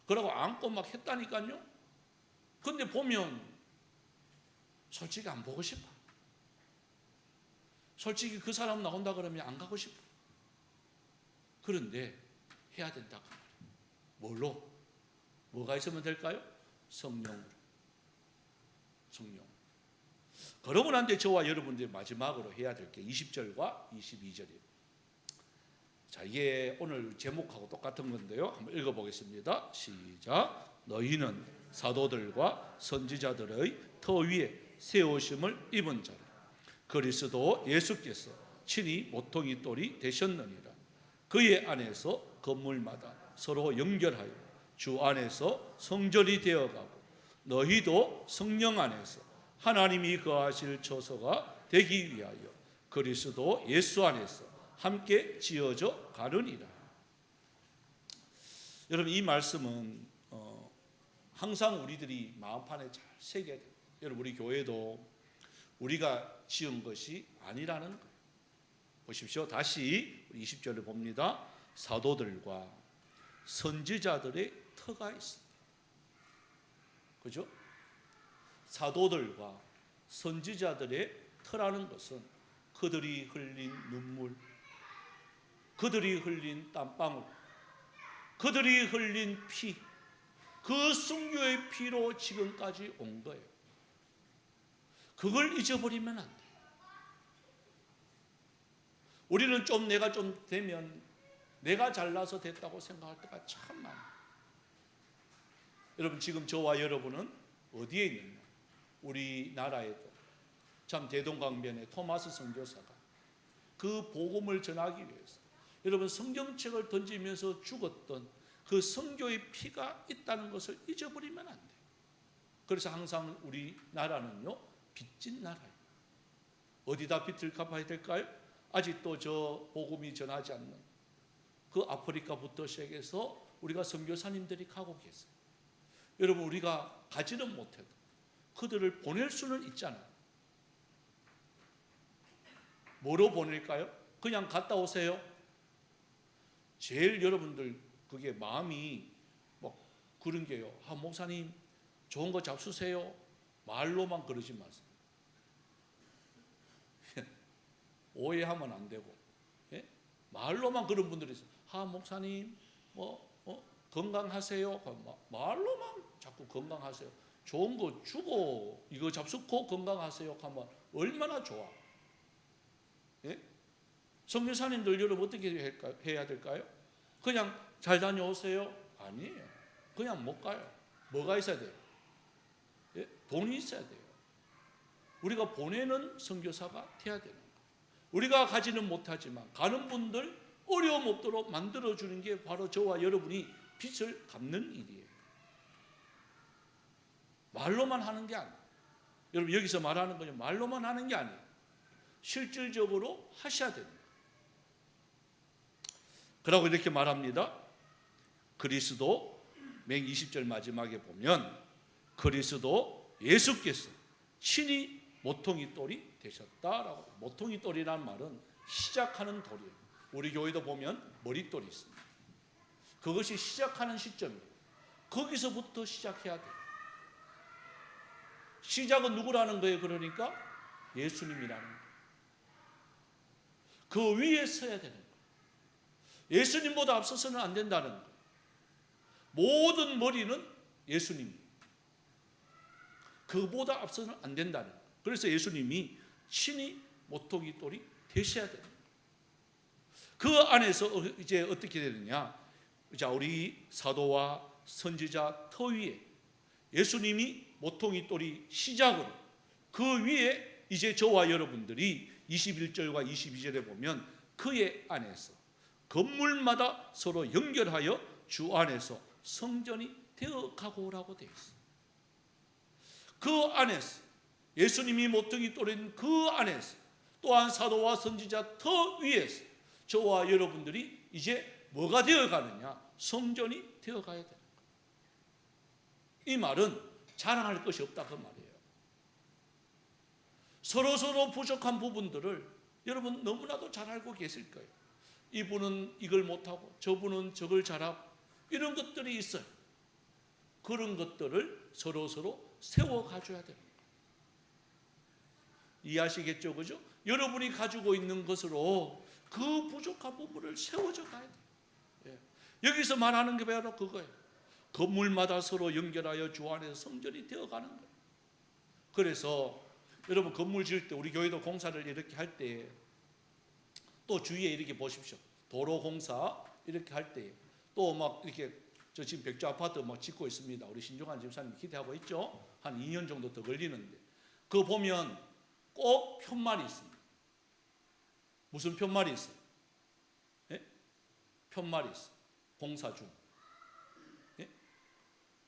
[SPEAKER 2] 그러고 안고 막 했다니까요. 근데 보면 솔직히 안 보고 싶어. 솔직히 그 사람 나온다 그러면 안 가고 싶어. 그런데 해야 된다. 뭘로? 뭐가 있으면 될까요? 성령으로. 성령. 그러고 난 뒤에 저와 여러분들이 마지막으로 해야 될 게 20절과 22절이에요. 자, 이게 오늘 제목하고 똑같은 건데요. 한번 읽어보겠습니다. 시작. 너희는 사도들과 선지자들의 터 위에 세우심을 입은 자라. 그리스도 예수께서 친히 모퉁이 돌이 되셨느니라. 그의 안에서 건물마다 서로 연결하여 주 안에서 성전이 되어가고 너희도 성령 안에서 하나님이 거하실 처소가 되기 위하여 그리스도 예수 안에서 함께 지어져 가느니라. 여러분 이 말씀은 항상 우리들이 마음판에 잘 새겨야 돼요. 여러분 우리 교회도 우리가 지은 것이 아니라는 거예요. 보십시오. 다시 20절을 봅니다. 사도들과 선지자들의 터가 있습니다. 그죠? 사도들과 선지자들의 터라는 것은 그들이 흘린 눈물, 그들이 흘린 땀방울, 그들이 흘린 피, 그 순교의 피로 지금까지 온 거예요. 그걸 잊어버리면 안 돼요. 우리는 내가 좀 되면 내가 잘나서 됐다고 생각할 때가 참 많아요. 여러분 지금 저와 여러분은 어디에 있느냐? 우리나라에도 참 대동강변의 토마스 선교사가 그 복음을 전하기 위해서 여러분 성경책을 던지면서 죽었던 그 선교의 피가 있다는 것을 잊어버리면 안 돼요. 그래서 항상 우리나라는요 빚진 나라예요. 어디다 빚을 갚아야 될까요? 아직도 저 복음이 전하지 않는 그 아프리카부터 시작해서 우리가 선교사님들이 가고 계세요. 여러분 우리가 가지는 못해도 그들을 보낼 수는 있잖아요. 뭐로 보낼까요? 그냥 갔다 오세요? 제일 여러분들 그게 마음이 뭐 그런 게요. 목사님 좋은 거 잡수세요. 말로만 그러지 마세요. 오해하면 안 되고, 예? 말로만 그런 분들이 있어요. 목사님 건강하세요. 말로만 자꾸 건강하세요. 좋은 거 주고 이거 잡수고 건강하세요 하면 얼마나 좋아. 예? 선교사님들 여러분 어떻게 해야 될까요? 그냥 잘 다녀오세요? 아니에요. 그냥 못 가요. 뭐가 있어야 돼요? 예? 돈이 있어야 돼요. 우리가 보내는 선교사가 돼야 되는 거예요. 우리가 가지는 못하지만 가는 분들 어려움 없도록 만들어주는 게 바로 저와 여러분이 빚을 갚는 일이에요. 말로만 하는 게 아니에요. 여러분 여기서 말하는 거는 말로만 하는 게 아니에요. 실질적으로 하셔야 됩니다. 그러고 이렇게 말합니다. 그리스도 맨 20절 마지막에 보면 그리스도 예수께서 친히 모퉁이 돌이 되셨다라고. 모퉁이 돌이라는 말은 시작하는 돌이에요. 우리 교회도 보면 머릿돌이 있습니다. 그것이 시작하는 시점이에요. 거기서부터 시작해야 돼요. 시작은 누구라는 거예요? 그러니까 예수님이라는 거예요. 그 위에 서야 되는 거예요. 예수님보다 앞서서는 안 된다는 거예요. 모든 머리는 예수님. 그보다 앞서는 안 된다는 거예요. 그래서 예수님이 친히 모퉁이 돌이 되셔야 됩니다. 그 안에서 이제 어떻게 되느냐? 자, 우리 사도와 선지자 터 위에 예수님이 모퉁이 돌이 시작으로 그 위에 이제 저와 여러분들이 21절과 22절에 보면 그의 안에서 건물마다 서로 연결하여 주 안에서 성전이 되어 가고 오라고 되어 있어요. 그 안에서 예수님이 모퉁이 돌인 그 안에서 또한 사도와 선지자 터 위에서 저와 여러분들이 이제 뭐가 되어 가느냐? 성전이 되어 가야 되는 거예요. 이 말은 자랑할 것이 없다 그 말이에요. 서로 부족한 부분들을 여러분 너무나도 잘 알고 계실 거예요. 이분은 이걸 못하고 저분은 저걸 잘하고 이런 것들이 있어요. 그런 것들을 서로 세워 가져야 됩니다. 이해하시겠죠? 그죠? 여러분이 가지고 있는 것으로 그 부족한 부분을 세워져 가야 돼요. 예. 여기서 말하는 게 바로 그거예요. 건물마다 서로 연결하여 주 안에서 성전이 되어가는 거예요. 그래서 여러분 건물 지을 때 우리 교회도 공사를 이렇게 할 때 또 주위에 이렇게 보십시오. 도로 공사 이렇게 할 때 또 막 이렇게 저 지금 백조 아파트 막 짓고 있습니다. 우리 신종환 집사님 기대하고 있죠. 한 2년 정도 더 걸리는데 그거 보면 꼭 편말이 있습니다. 무슨 편말이 있어요? 예? 편말이 있어요. 공사 중. 예?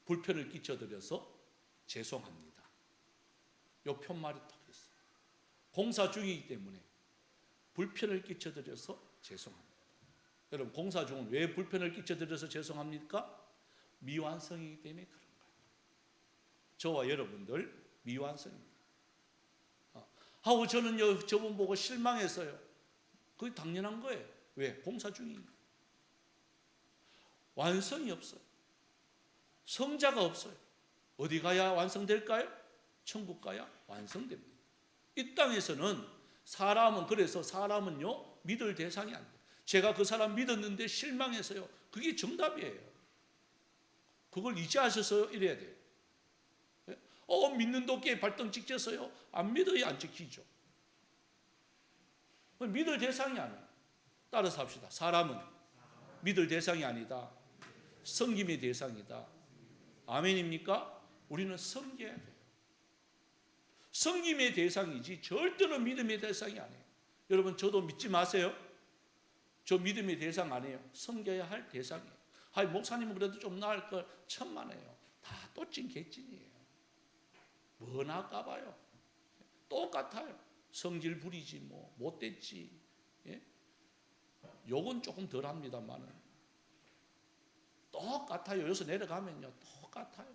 [SPEAKER 2] 불편을 끼쳐드려서 죄송합니다. 요 편말이 딱 있어요. 공사 중이기 때문에 불편을 끼쳐드려서 죄송합니다. 여러분 공사 중은 왜 불편을 끼쳐드려서 죄송합니까? 미완성이기 때문에 그런 거예요. 저와 여러분들 미완성입니다. 하고 저는요 저분 보고 실망했어요. 그게 당연한 거예요. 왜? 공사 중이니까. 완성이 없어요. 성자가 없어요. 어디 가야 완성될까요? 천국 가야 완성됩니다. 이 땅에서는 그래서 사람은요 믿을 대상이 안 돼요. 제가 그 사람 믿었는데 실망해서요. 그게 정답이에요. 그걸 이제하셔서 이래야 돼요. 믿는 도끼에 발등 찍혔어요. 안 믿어야 안 찍히죠. 믿을 대상이 아니에요. 따라서 합시다. 사람은 믿을 대상이 아니다. 섬김의 대상이다. 아멘입니까? 우리는 섬겨야 돼요. 섬김의 대상이지 절대로 믿음의 대상이 아니에요. 여러분 저도 믿지 마세요. 저 믿음의 대상 아니에요. 섬겨야 할 대상이에요. 목사님은 그래도 좀 나을 걸 천만에요. 다 또찐 개찐이에요. 뭐 나까봐요. 똑같아요. 성질 부리지 뭐 못됐지. 예? 욕은 조금 덜합니다만은 똑같아요. 여기서 내려가면요 똑같아요.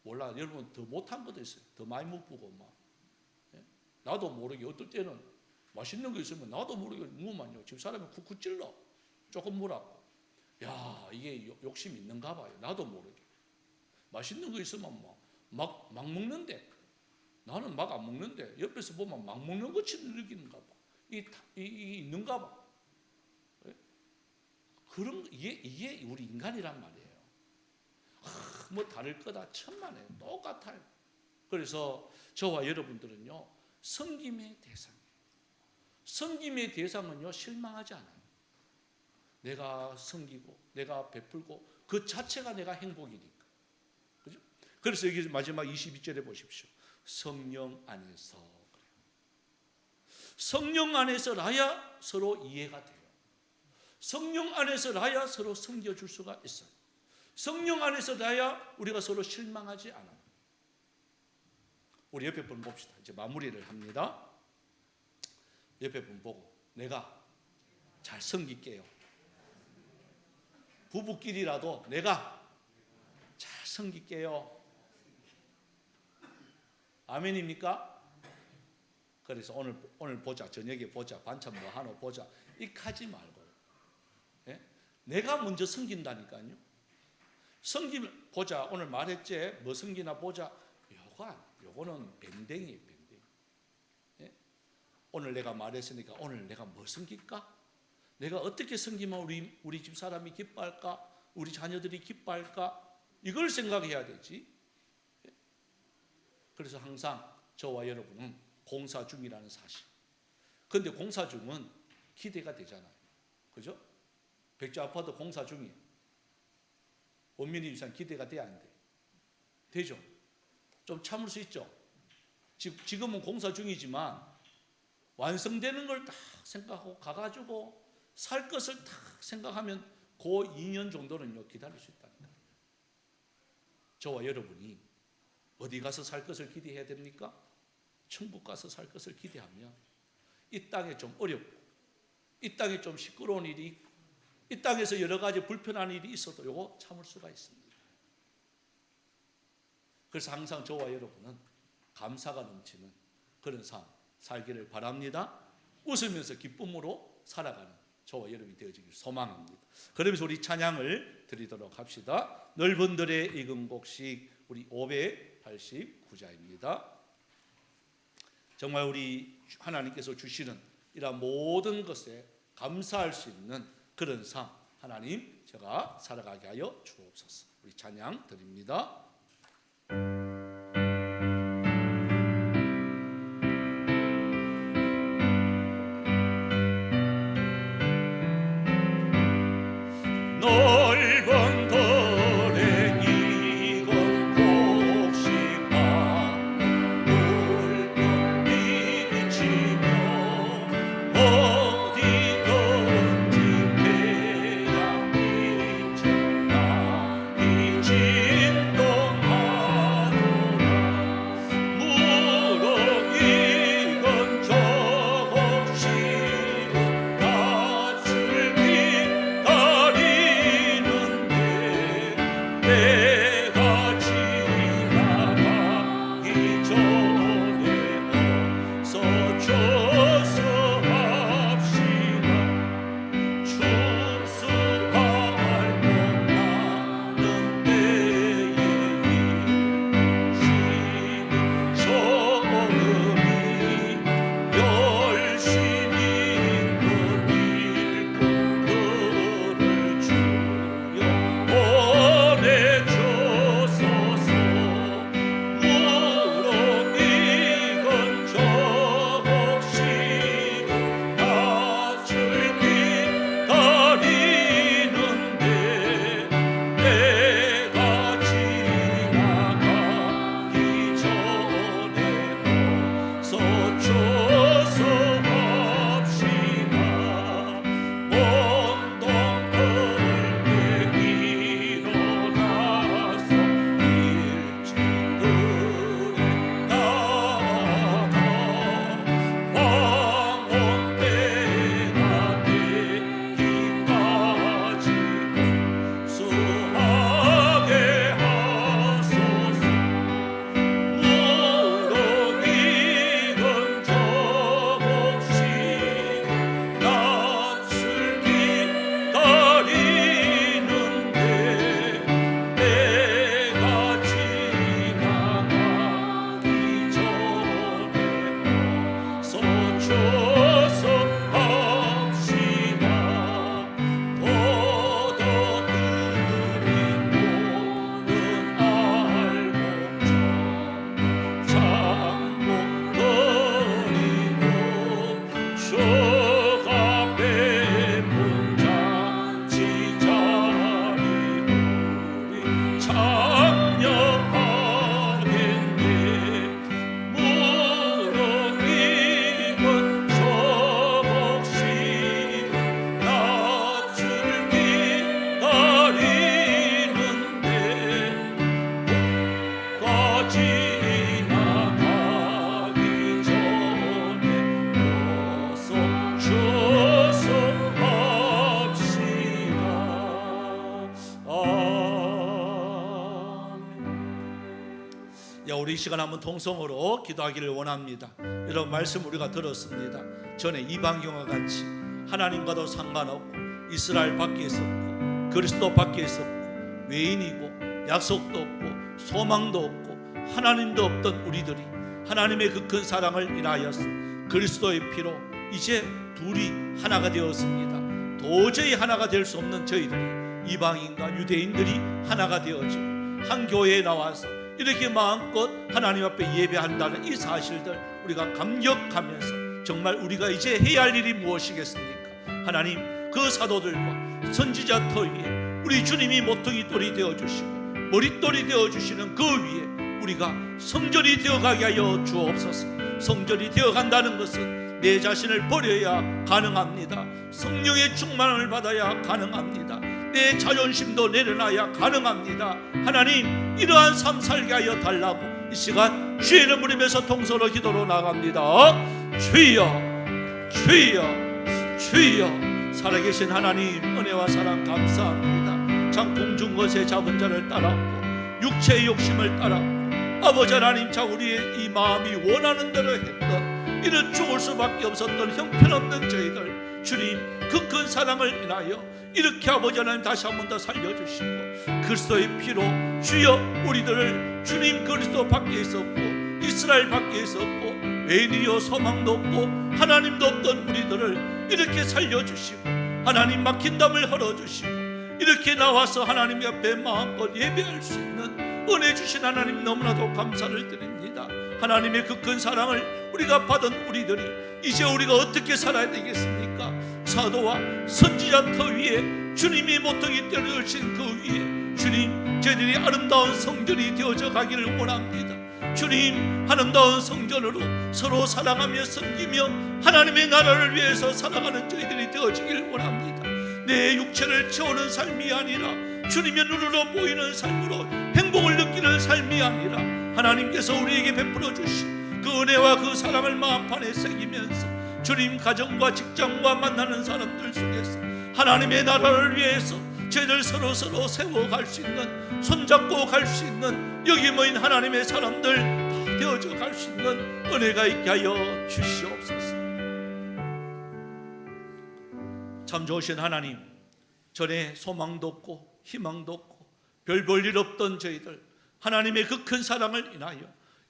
[SPEAKER 2] 몰라 여러분 더 못한 것도 있어요. 더 많이 못 보고 막. 예? 나도 모르게 어떨 때는 맛있는 거 있으면 나도 모르게 무만요. 지금 사람이 쿡쿡 찔러. 조금 물었고. 야, 이게 욕심 있는가 봐요. 나도 모르게. 맛있는 거 있으면 막 먹는데 나는 막 안 먹는데 옆에서 보면 막 먹는 것처럼 느끼는가 봐. 이 있는가 봐. 그런 이게 우리 인간이란 말이에요. 뭐 다를 거다 천만에 똑같아요. 그래서 저와 여러분들은요 섬김의 대상이에요. 섬김의 대상은요 실망하지 않아요. 내가 섬기고 내가 베풀고 그 자체가 내가 행복이니까. 그죠? 그래서 여기 마지막 22절에 보십시오. 성령 안에서 그래요. 성령 안에서라야 서로 이해가 돼요. 성령 안에서라야 서로 섬겨줄 수가 있어요. 성령 안에서라야 우리가 서로 실망하지 않아요. 우리 옆에 분 봅시다. 이제 마무리를 합니다. 옆에 분 보고 내가 잘 섬길게요. 부부끼리라도 내가 잘 섬길게요. 아멘입니까? 그래서 오늘 보자, 저녁에 보자, 반찬 뭐 하나 보자 이렇게 하지 말고 내가 먼저 섬긴다니까요. 섬기면 보자. 오늘 말했지. 뭐 섬기나 보자. 요거는 밴댕이에요. 밴댕이. 예? 오늘 내가 말했으니까 오늘 내가 뭐 섬길까? 내가 어떻게 섬기면 우리 집 사람이 기뻐할까? 우리 자녀들이 기뻐할까? 이걸 생각해야 되지. 예? 그래서 항상 저와 여러분은 공사 중이라는 사실. 그런데 공사 중은 기대가 되잖아요. 그죠? 백조 아파트 공사 중이에요. 원민이 유산 기대가 돼야 안 돼? 되죠? 좀 참을 수 있죠? 지금은 공사 중이지만 완성되는 걸 딱 생각하고 가가지고 살 것을 딱 생각하면 그 2년 정도는요 기다릴 수 있다니까. 저와 여러분이 어디 가서 살 것을 기대해야 됩니까? 천국 가서 살 것을 기대하면 이 땅에 좀 어렵고 이 땅에 좀 시끄러운 일이 있고 이 땅에서 여러 가지 불편한 일이 있어도 요거 참을 수가 있습니다. 그래서 항상 저와 여러분은 감사가 넘치는 그런 삶 살기를 바랍니다. 웃으면서 기쁨으로 살아가는 저와 여러분이 되어지길 소망합니다. 그러면서 우리 찬양을 드리도록 합시다. 넓은 들의 익은 곡식 우리 589자입니다. 정말 우리 하나님께서 주시는 이러한 모든 것에 감사할 수 있는 그런 삶 하나님 제가 살아가게 하여 주옵소서. 우리 찬양 드립니다. 넓은 들에 익은 곡식아 물결 비치며 어디든지 태양 비친다 이 진동 우리 이 시간 한번 통성으로 기도하기를 원합니다. 이런 말씀 우리가 들었습니다. 전에 이방경과 같이 하나님과도 상관없고 이스라엘 밖에 있었고 그리스도 밖에 있었고 외인이고 약속도 없고 소망도 없고 하나님도 없던 우리들이 하나님의 그 큰 사랑을 인하여서 그리스도의 피로 이제 둘이 하나가 되었습니다. 도저히 하나가 될 수 없는 저희들이 이방인과 유대인들이 하나가 되어지고 한 교회에 나와서 이렇게 마음껏 하나님 앞에 예배한다는 이 사실들 우리가 감격하면서 정말 우리가 이제 해야 할 일이 무엇이겠습니까? 하나님 그 사도들과 선지자 터 위에 우리 주님이 모퉁이 돌이 되어주시고 머릿돌이 되어주시는 그 위에 우리가 성전이 되어가게 하여 주옵소서. 성전이 되어간다는 것은 내 자신을 버려야 가능합니다. 성령의 충만을 받아야 가능합니다. 내 자존심도 내려놔야 가능합니다. 하나님 이러한 삶 살게 하여 달라고 이 시간 주의 이름 부르면서 통성으로 기도로 나갑니다. 주여 주여 주여. 살아계신 하나님 은혜와 사랑 감사합니다. 참 공중 것에 잡은 자를 따랐고 육체의 욕심을 따랐고 아버지 하나님 자 우리의 이 마음이 원하는 대로 했던 이런 죽을 수밖에 없었던 형편없는 저희들 주님 그 큰 사랑을 인하여 이렇게 아버지 하나님 다시 한 번 더 살려주시고 그리스도의 피로 주여 우리들을 주님 그리스도 밖에 있었고 이스라엘 밖에 있었고 외인이요 소망도 없고 하나님도 없던 우리들을 이렇게 살려주시고 하나님 막힌 담을 헐어주시고 이렇게 나와서 하나님 앞에 마음껏 예배할 수 있는 은혜 주신 하나님 너무나도 감사를 드립니다. 하나님의 그 큰 사랑을 우리가 받은 우리들이 이제 우리가 어떻게 살아야 되겠습니까? 사도와 선지자 터 위에 주님이 모퉁이 때려주신 그 위에 주님 저희들이 아름다운 성전이 되어져 가기를 원합니다. 주님 아름다운 성전으로 서로 사랑하며 섬기며 하나님의 나라를 위해서 살아가는 저희들이 되어지길 원합니다. 내 육체를 채우는 삶이 아니라 주님의 눈으로 보이는 삶으로 행복을 느끼는 삶이 아니라 하나님께서 우리에게 베풀어 주신 그 은혜와 그 사랑을 마음판에 새기면서 주님 가정과 직장과 만나는 사람들 속에서 하나님의 나라를 위해서 저희들 서로 세워갈 수 있는 손잡고 갈 수 있는 여기 모인 하나님의 사람들 다 되어져 갈 수 있는 은혜가 있게 하여 주시옵소서. 참 좋으신 하나님 전에 소망도 없고 희망도 없고 별 볼 일 없던 저희들 하나님의 그 큰 사랑을 인하여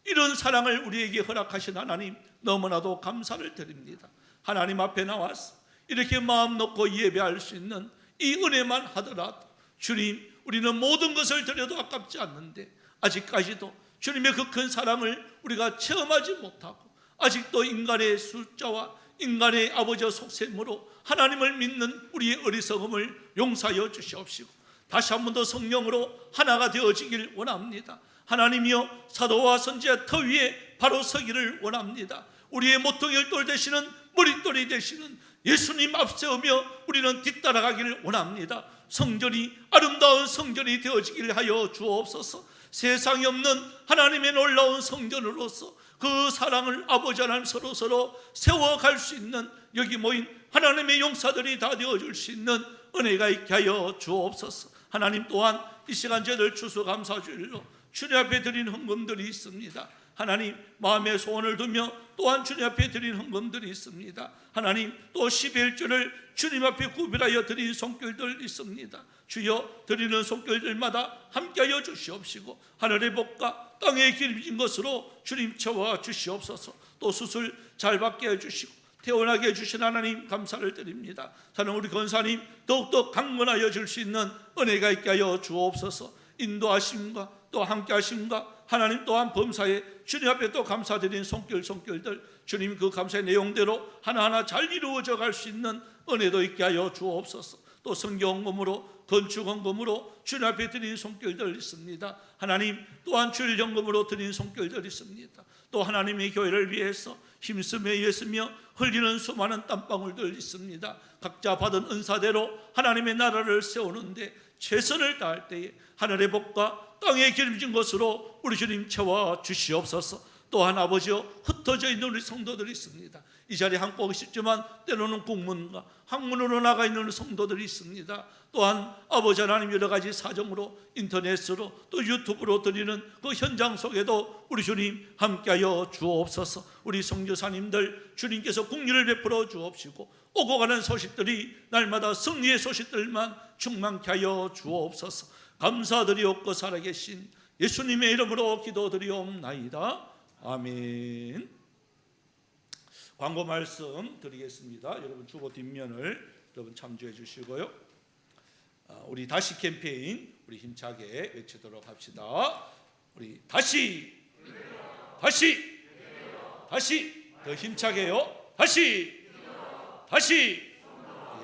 [SPEAKER 2] 이런 사랑을 우리에게 허락하신 하나님 너무나도 감사를 드립니다. 하나님 앞에 나와서 이렇게 마음 놓고 예배할 수 있는 이 은혜만 하더라도 주님 우리는 모든 것을 드려도 아깝지 않는데 아직까지도 주님의 그 큰 사랑을 우리가 체험하지 못하고 아직도 인간의 숫자와 인간의 아버지와 속셈으로 하나님을 믿는 우리의 어리석음을 용서하여 주시옵시고 다시 한 번 더 성령으로 하나가 되어지길 원합니다. 하나님이여 사도와 선지자 터 위에 바로 서기를 원합니다. 우리의 모퉁이 돌 되시는 머릿돌이 되시는 예수님 앞세우며 우리는 뒤따라가기를 원합니다. 성전이 아름다운 성전이 되어지길 하여 주옵소서. 세상에 없는 하나님의 놀라운 성전으로서 그 사랑을 아버지 하나님 서로 세워갈 수 있는 여기 모인 하나님의 용사들이 다 되어줄 수 있는 은혜가 있게 하여 주옵소서. 하나님 또한 이 시간 저희들 추수감사주일로 주님 앞에 드린 헌금들이 있습니다. 하나님 마음의 소원을 두며 또한 주님 앞에 드린 헌금들이 있습니다. 하나님 또 11조를 주님 앞에 구별하여 드린 손길들 있습니다. 주여 드리는 손길들마다 함께하여 주시옵시고 하늘의 복과 땅에 기름진 것으로 주님 채워 주시옵소서. 또 수술 잘 받게 해주시고 태어나게 해주신 하나님 감사를 드립니다. 사는 우리 권사님 더욱더 강건하여 줄 수 있는 은혜가 있게 하여 주옵소서. 인도하심과 또 함께하심과 하나님 또한 범사에 주님 앞에 또 감사드린 손길들 주님 그 감사의 내용대로 하나하나 잘 이루어져 갈 수 있는 은혜도 있게 하여 주옵소서. 또 성경헌금으로 건축헌금으로 주님 앞에 드린 손길들 있습니다. 하나님 또한 주일연금으로 드린 손길들 있습니다. 또 하나님의 교회를 위해서 힘쓰며 애쓰며 흘리는 수많은 땀방울들 있습니다. 각자 받은 은사대로 하나님의 나라를 세우는데 최선을 다할 때에 하늘의 복과 땅에 기름진 것으로 우리 주님 채워 주시옵소서. 또한 아버지여 흩어져 있는 우리 성도들이 있습니다. 이 자리에 함께 오기 쉽지만 때로는 국문과 학문으로 나가 있는 성도들이 있습니다. 또한 아버지 하나님 여러 가지 사정으로 인터넷으로 또 유튜브로 드리는 그 현장 속에도 우리 주님 함께하여 주옵소서. 우리 선교사님들 주님께서 국리를 베풀어 주옵시고 오고 가는 소식들이 날마다 승리의 소식들만 충만케 하여 주옵소서. 감사드리옵고 살아계신 예수님의 이름으로 기도드리옵나이다. 아멘. 광고 말씀 드리겠습니다. 여러분 주보 뒷면을 여러분 참조해 주시고요. 우리 다시 캠페인 우리 힘차게 외치도록 합시다. 우리 다시 더 힘차게요. 다시.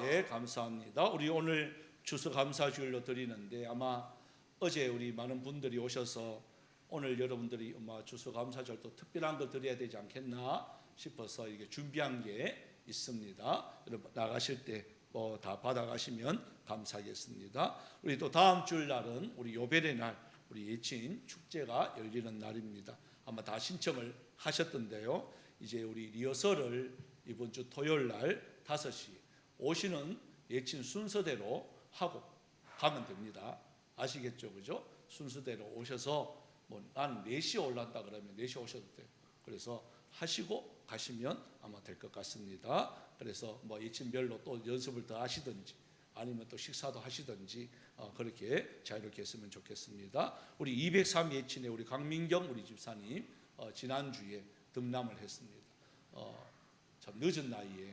[SPEAKER 2] 예, 감사합니다. 우리 오늘 추수감사주일로 드리는데 아마 어제 우리 많은 분들이 오셔서 오늘 여러분들이 추수감사절도 특별한 걸 드려야 되지 않겠나 싶어서 이게 준비한 게 있습니다. 여러분 나가실 때 다 받아가시면 감사하겠습니다. 우리 또 다음 주일 날은 우리 요벨의 날, 우리 예친 축제가 열리는 날입니다. 아마 다 신청을 하셨던데요. 이제 우리 리허설을 이번 주 토요일 날 5시 오시는 예친 순서대로 하고 가면 됩니다. 아시겠죠, 그죠? 순서대로 오셔서 난 4시에 올란다 그러면 4시에 오셔도 돼요. 그래서 하시고 가시면 아마 될 것 같습니다. 그래서 예친별로 또 연습을 더 하시든지 아니면 또 식사도 하시든지 그렇게 자유롭게 했으면 좋겠습니다. 우리 203 예친의 우리 강민경 우리 집사님 지난주에 등남을 했습니다. 참 늦은 나이에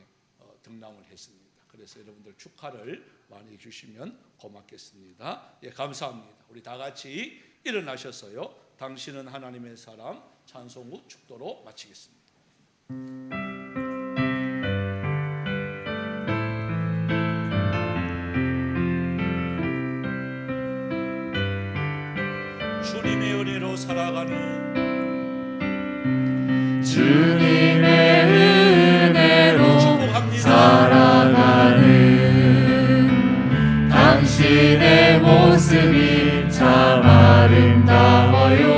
[SPEAKER 2] 등남을 했습니다. 그래서 여러분들 축하를 많이 해주시면 고맙겠습니다. 예, 감사합니다. 우리 다 같이 일어나셔서요. 당신은 하나님의 사람 찬송 후 축도로 마치겠습니다. 주님의 은혜로 살아가는
[SPEAKER 3] 주님의 은혜로 살아가는 당신의 모습이 참 아름다워요.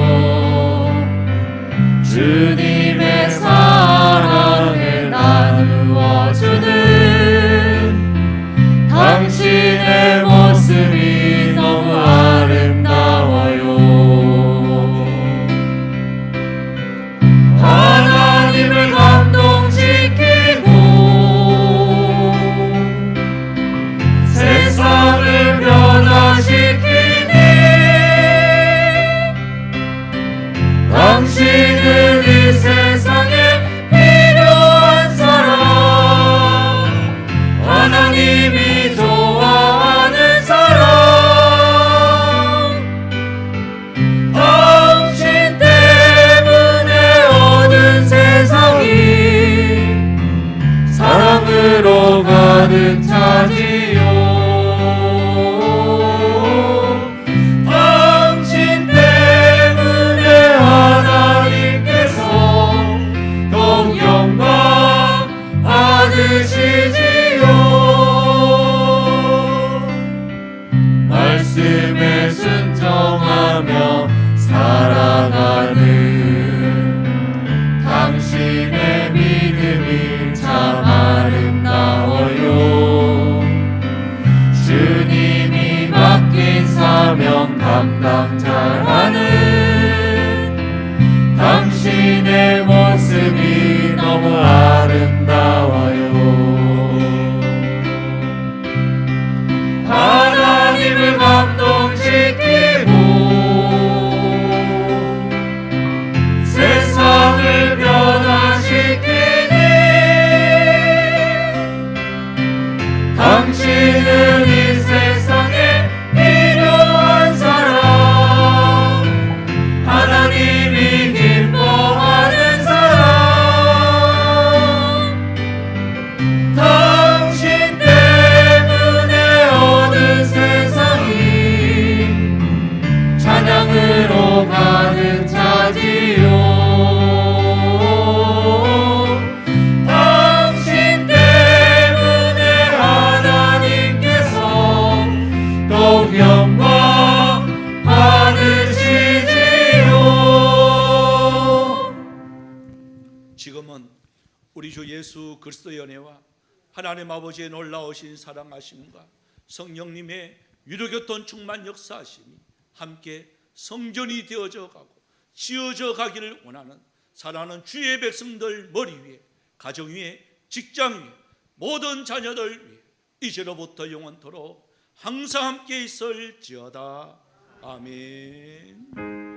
[SPEAKER 3] 주님의 사랑을 나누어 주는 당신의 모습이 너무 아름다워요. 하나님
[SPEAKER 2] 우리 주 예수 그리스도의 은혜와 하나님 아버지의 놀라우신 사랑하심과 성령님의 위로교통 충만 역사하심이 함께 성전이 되어져 가고 지어져 가기를 원하는 사랑하는 주의 백성들 머리 위에, 가정 위에, 직장 위에, 모든 자녀들 위에 이제로부터 영원토록 항상 함께 있을지어다. 아멘.